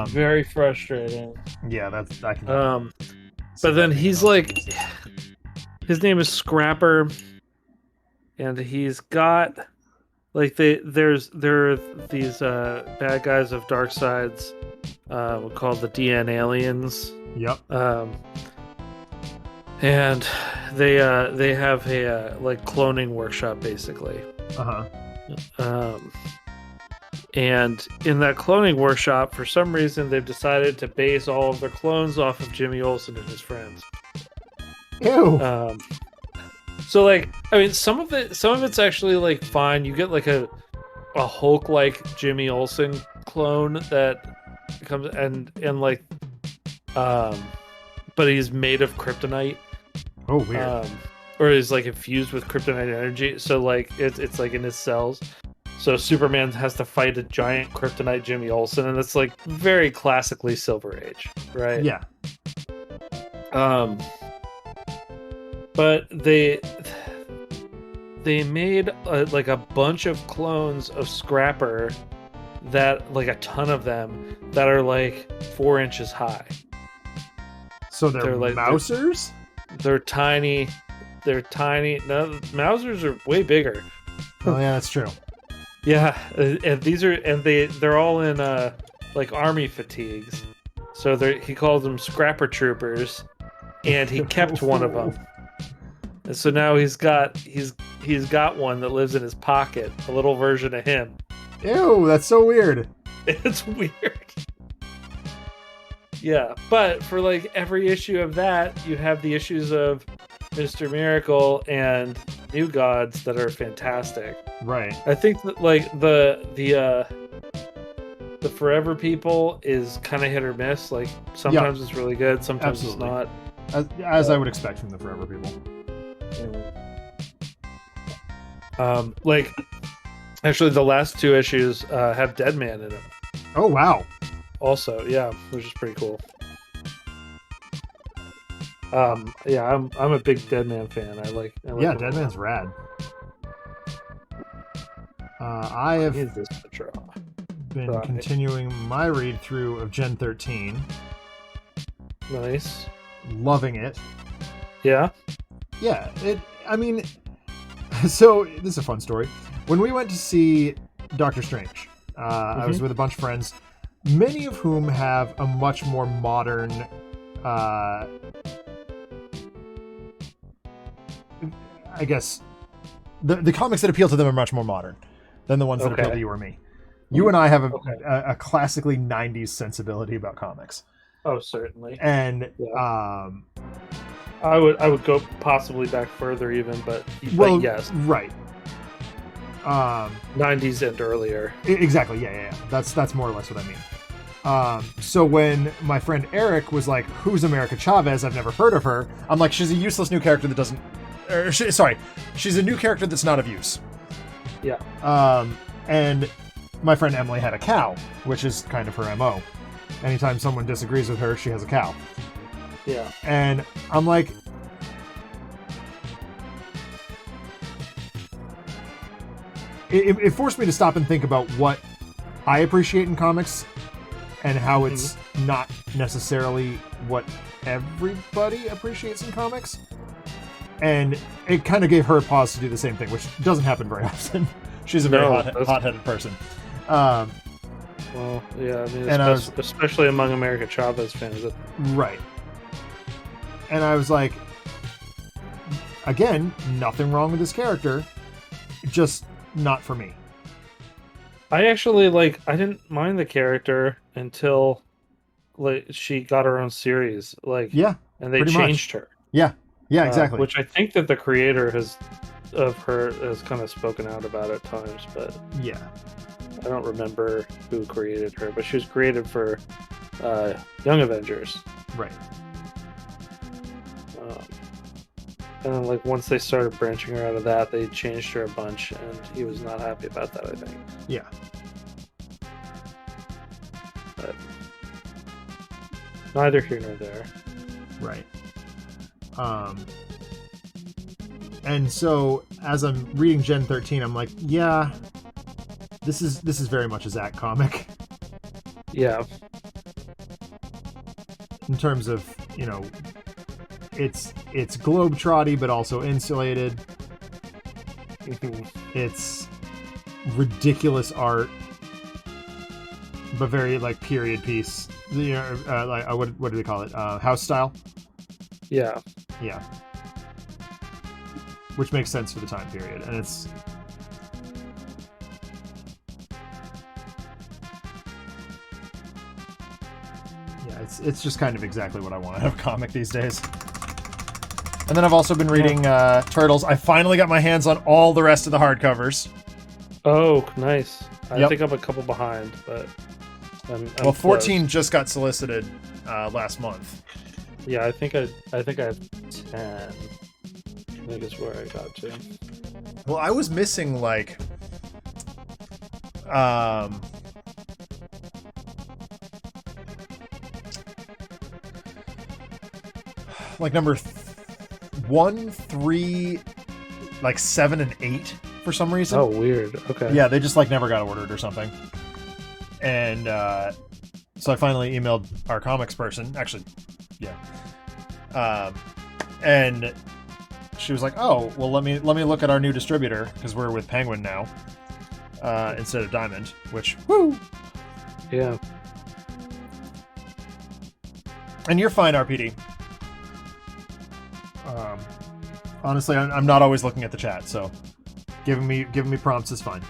very frustrating. Yeah, I can. But then he's like, his name is Scrapper, and he's got like there are these bad guys of Darkseid's called the DN Aliens. Yep. And they have a like cloning workshop basically. And in that cloning workshop, for some reason, they've decided to base all of their clones off of Jimmy Olsen and his friends. Ew. So like, I mean, some of it's actually like fine. You get like a Hulk like Jimmy Olsen clone that comes and like, but he's made of kryptonite. Oh, weird. Or is like infused with kryptonite energy. So like it's like in his cells. So Superman has to fight a giant kryptonite Jimmy Olsen, and it's like very classically Silver Age, right? Yeah. But they made like a bunch of clones of Scrapper that like a ton of them that are like 4 inches high. So they're like Mousers? They're tiny. They're tiny. No, Mousers are way bigger. Oh yeah, that's true. Yeah, and they're all in like army fatigues. So he called them Scrapper Troopers, and he kept one of them. And so now he's got one that lives in his pocket, a little version of him. Ew, that's so weird. It's weird. Yeah, but for like every issue of that, you have the issues of Mr. Miracle and New Gods that are fantastic. Right. I think that like the Forever People is kind of hit or miss. Like sometimes it's really good, sometimes it's not. As I would expect from the Forever People. Like actually the last 2 issues have Deadman in them. Oh wow. Also, yeah, which is pretty cool. Yeah, I'm a big Deadman fan. I like Yeah, him a lot. Deadman's rad. I have Is this to draw? been continuing my read through of Gen 13. Nice. Loving it. Yeah. Yeah, I mean, so this is a fun story. When we went to see Doctor Strange, I was with a bunch of friends, many of whom have a much more modern, I guess, the comics that appeal to them are much more modern than the ones that appeal to you or me. You and I have a classically 90s sensibility about comics. Oh, certainly. And I would go possibly back further even, but yes. Right. 90s and earlier. Exactly. Yeah. That's more or less what I mean. So when my friend Eric was like, "Who's America Chavez? I've never heard of her." I'm like, "She's a useless new character that doesn't." She's a new character that's not of use. Yeah. And my friend Emily had a cow, which is kind of her MO. Anytime someone disagrees with her, she has a cow. Yeah. And I'm like, it forced me to stop and think about what I appreciate in comics and how it's not necessarily what everybody appreciates in comics. And it kind of gave her a pause to do the same thing, which doesn't happen very often. She's a very hot-headed person. Well, yeah, I mean, especially among America Chavez fans. Right. And I was like, again, nothing wrong with this character, just not for me. I actually, I didn't mind the character until, she got her own series. Yeah, and they changed her. Yeah, exactly. Which I think that the creator has kind of spoken out about at times, but... Yeah. I don't remember who created her, but she was created for Young Avengers. Right. And then, once they started branching her out of that, they changed her a bunch, and he was not happy about that, I think. Yeah. But neither here nor there. Right. And so, as I'm reading Gen 13, I'm like, yeah... This is very much a Zach comic. Yeah. In terms of, it's globetrotty but also insulated. It's ridiculous art, but very period piece. What do they call it? House style. Yeah. Yeah. Which makes sense for the time period, and it's. It's just kind of exactly what I want out of a comic these days. And then I've also been reading Turtles. I finally got my hands on all the rest of the hardcovers. Oh, nice. I think I'm a couple behind, but I'm 14 just got solicited last month. Yeah, I think I have 10. I think is where I got to. Well, I was missing number 1, 3, 7, and 8 for some reason. Oh, weird. Okay. Yeah, they just never got ordered or something. And so I finally emailed our comics person. Actually, yeah. And she was like, "Oh, well, let me look at our new distributor because we're with Penguin now instead of Diamond." Which, whoo. Yeah. And you're fine, RPD. Honestly, I'm not always looking at the chat, so giving me prompts is fine.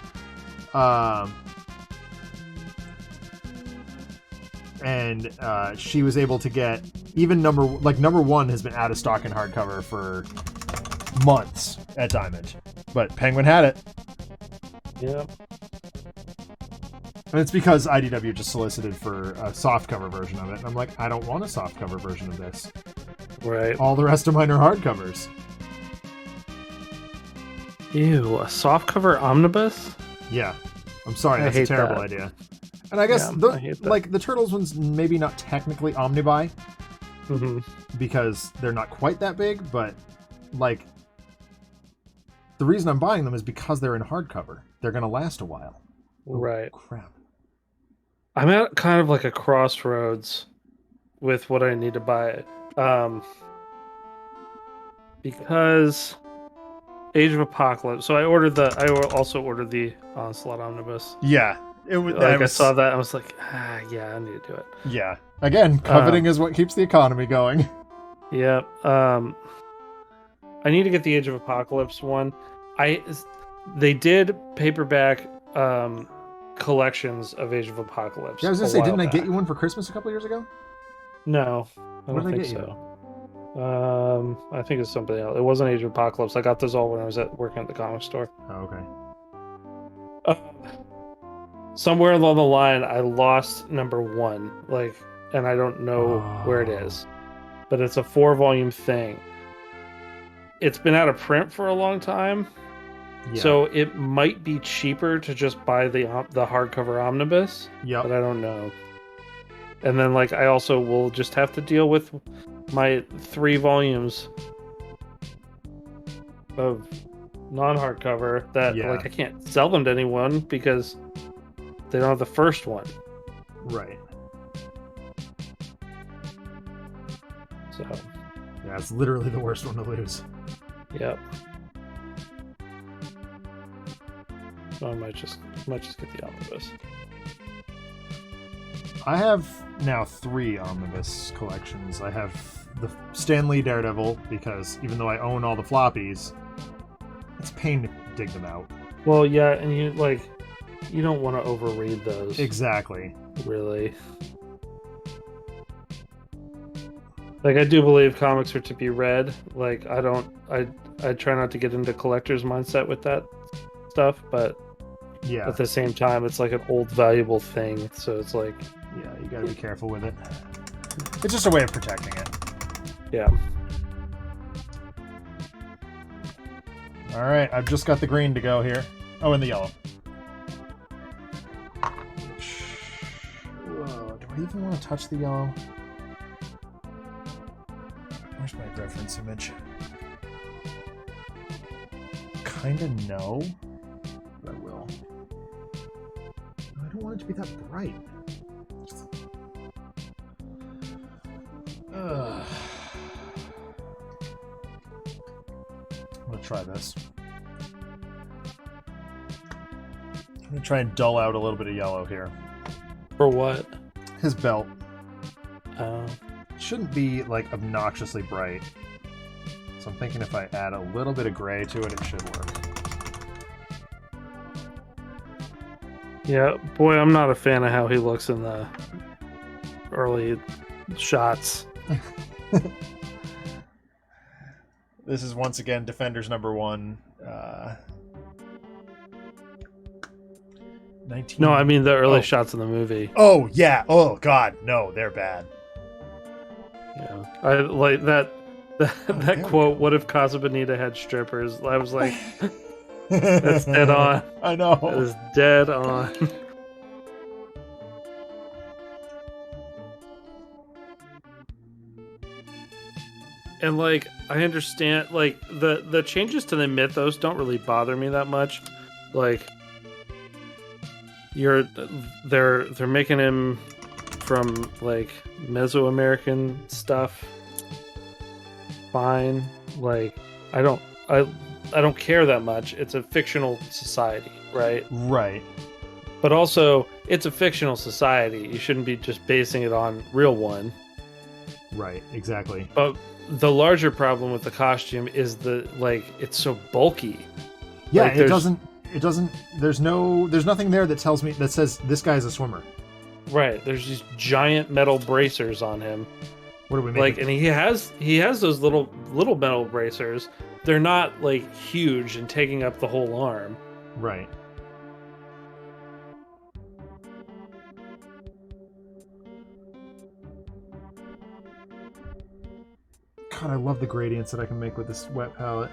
And she was able to get even number 1 has been out of stock in hardcover for months at Diamond, but Penguin had it. Yeah. And it's because IDW just solicited for a softcover version of it, and I'm like, I don't want a softcover version of this. Right. All the rest of mine are hardcovers. Ew, a softcover omnibus? Yeah. I'm sorry, that's a terrible idea. And I guess the Turtles one's maybe not technically omnibuy, hmm because they're not quite that big, but like the reason I'm buying them is because they're in hardcover. They're going to last a while. Right. Oh, crap. I'm at kind of like a crossroads with what I need to buy. Because Age of Apocalypse. So I also ordered the Onslaught Omnibus. Yeah. I saw that, I was like, yeah, I need to do it. Yeah. Again, coveting is what keeps the economy going. Yeah. I need to get the Age of Apocalypse one. They did paperback collections of Age of Apocalypse. Yeah, I was gonna say, didn't I get back. you one for Christmas a couple years ago? No, I What don't did I think get so. I think it's something else. It wasn't Age of Apocalypse. I got those all when I was working at the comic store. Oh, okay. Somewhere along the line, I lost #1, and I don't know where it is. But it's a 4-volume thing. It's been out of print for a long time, so it might be cheaper to just buy the hardcover omnibus. Yep. But I don't know. And then I also will just have to deal with my 3 volumes of non-hardcover that I can't sell them to anyone because they don't have the first one. Right. So yeah, it's literally the worst one to lose. Yep. So I might just get the omnibus. I have now 3 omnibus collections. I have the Stan Lee Daredevil because even though I own all the floppies, it's a pain to dig them out. Well, yeah, and you don't want to overread those. Exactly. Really. I do believe comics are to be read. I try not to get into collector's mindset with that stuff, but yeah, at the same time, it's like an old valuable thing. So it's like, yeah, you gotta be careful with it. It's just a way of protecting it. Yeah. All right, I've just got the green to go here. Oh, and the yellow. Whoa, do I even want to touch the yellow? Where's my reference image? Kinda no, but I will. I don't want it to be that bright. I'm gonna try this. I'm gonna try and dull out a little bit of yellow here. For what? His belt. Oh. Shouldn't be obnoxiously bright. So I'm thinking if I add a little bit of gray to it, it should work. Yeah, boy, I'm not a fan of how he looks in the early shots. This is once again Defenders #1. 19. No, I mean the early shots in the movie. Oh yeah. Oh god, no, they're bad. Yeah, I like that quote. What if Casa Bonita had strippers? I was like, that's dead on. I know. That is dead on. And I understand the changes to the mythos don't really bother me that much. They're making him from Mesoamerican stuff. Fine. I don't care that much. It's a fictional society, right? Right. But also, it's a fictional society. You shouldn't be just basing it on real one. Right, exactly. But the larger problem with the costume is it's so bulky. Yeah, it doesn't there's nothing there that says this guy's a swimmer. Right. There's these giant metal bracers on him. What do we make? And he has those little metal bracers. They're not huge and taking up the whole arm. Right. God, I love the gradients that I can make with this wet palette.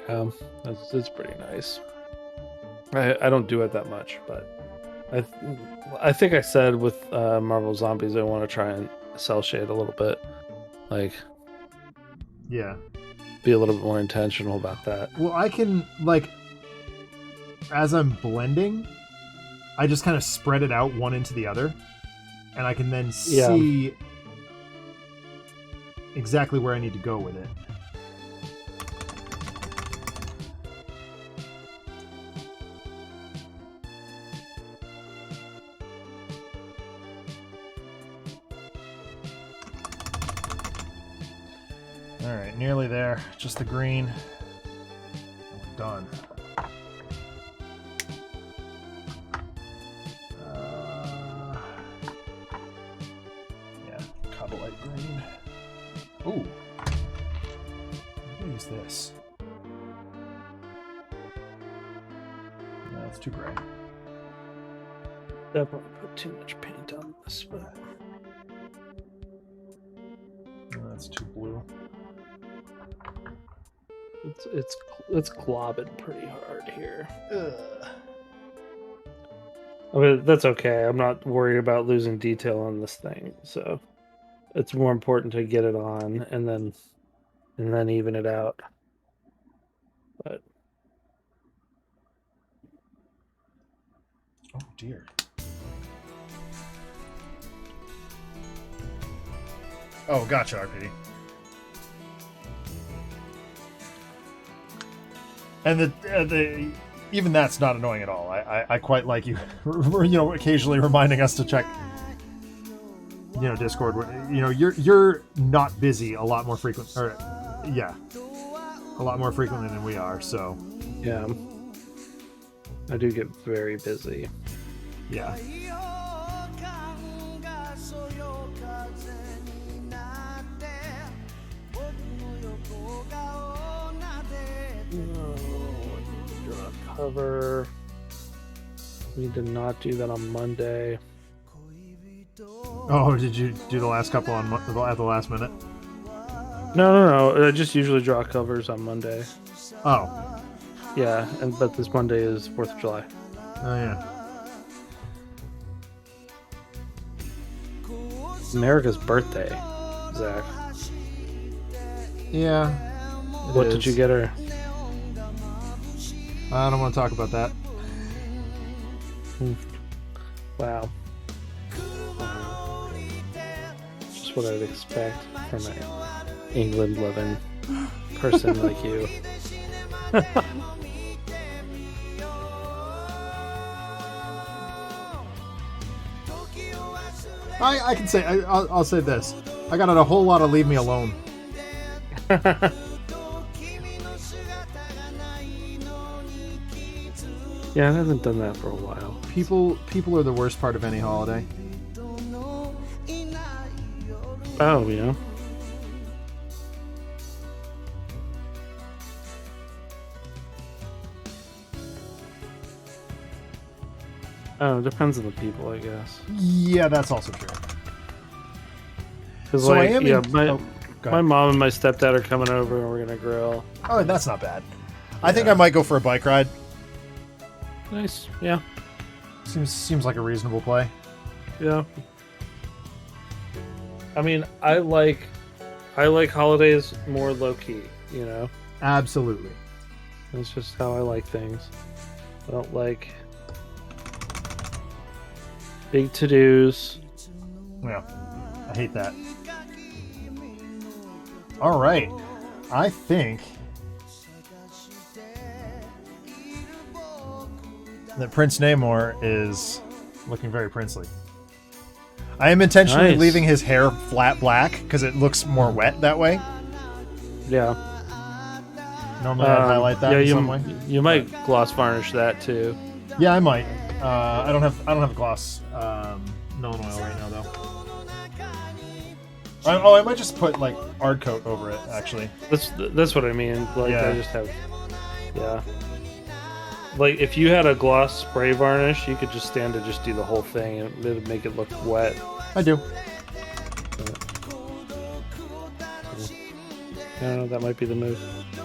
Yeah, it's pretty nice. I don't do it that much, but I think I said with Marvel Zombies I want to try and cell shade a little bit. Like, Yeah. be a little bit more intentional about that. Well, I can, like, as I'm blending, I just kind of spread it out one into the other, and I can then see exactly where I need to go with it. All right, nearly there. Just the green. We're done. Yeah, cobblite green. Ooh. I'm gonna use this. No, that's too gray. Definitely put too much paint on this, but No, that's too blue. it's globbing pretty hard here. Ugh. I mean, that's okay. I'm not worried about losing detail on this thing, so it's more important to get it on and then even it out. But Oh dear. Oh, gotcha, RPD. And the even that's not annoying at all. I quite like you, occasionally reminding us to check, Discord. You're not busy a lot more frequent, or yeah, a lot more frequently than we are. So yeah, I do get very busy. Yeah. Draw cover. We did not do that on Monday. Oh, did you do the last couple at the last minute? No. I just usually draw covers on Monday. Oh. Yeah, but this Monday is 4th of July. Oh yeah. America's birthday, Zach. Yeah. What did you get her? I don't want to talk about that. Wow. Just what I'd expect from an England-loving person like you. I can say I'll say this. I got a whole lot of Leave Me Alone. Yeah, I haven't done that for a while. People are the worst part of any holiday. Oh, yeah. Oh, it depends on the people, I guess. Yeah, that's also true. Because, So I like, am yeah, in- my go ahead. mom and my stepdad are coming over and we're gonna grill. Oh, that's not bad. I think I might go for a bike ride. Nice, yeah, Seems like a reasonable play. yeah. I mean, I like holidays more low key. You know, Absolutely. that's just how I like things. I don't like big to-dos. Yeah. I hate that. All right. I think that Prince Namor is looking very princely. I am intentionally Nice. leaving his hair flat black because it looks more wet that way. Yeah. Normally I'd highlight that yeah, in some way. you might gloss varnish that too. Yeah, I might. I don't have gloss melon oil right now though. I might just put like ard coat over it actually. That's what I mean. Like, Yeah. I just have, yeah. Like, if you had a gloss spray varnish, you could just stand to just do the whole thing and it would make it look wet. I do. Yeah, that might be the move.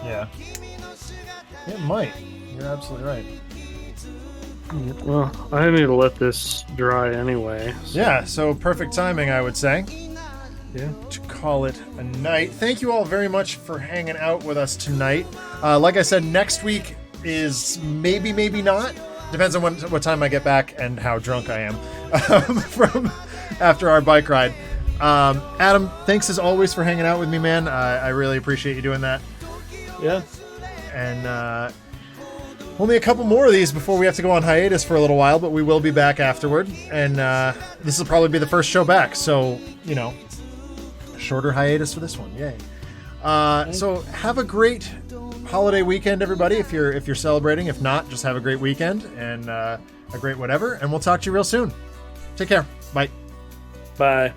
Yeah. It might. You're absolutely right. Well, I need to let this dry anyway. So. Yeah, so perfect timing, I would say. to call it a night. Thank you all very much for hanging out with us tonight. Like I said, next week is maybe not. Depends on what time I get back and how drunk I am from after our bike ride. Adam, thanks as always for hanging out with me, man. I really appreciate you doing that. Yeah. And only a couple more of these before we have to go on hiatus for a little while, but we will be back afterward. And this will probably be the first show back, so, you know, shorter hiatus for this one. Yay. So have a great holiday weekend, everybody, if you're celebrating. If not, just have a great weekend and a great whatever, and we'll talk to you real soon. Take care. Bye. Bye.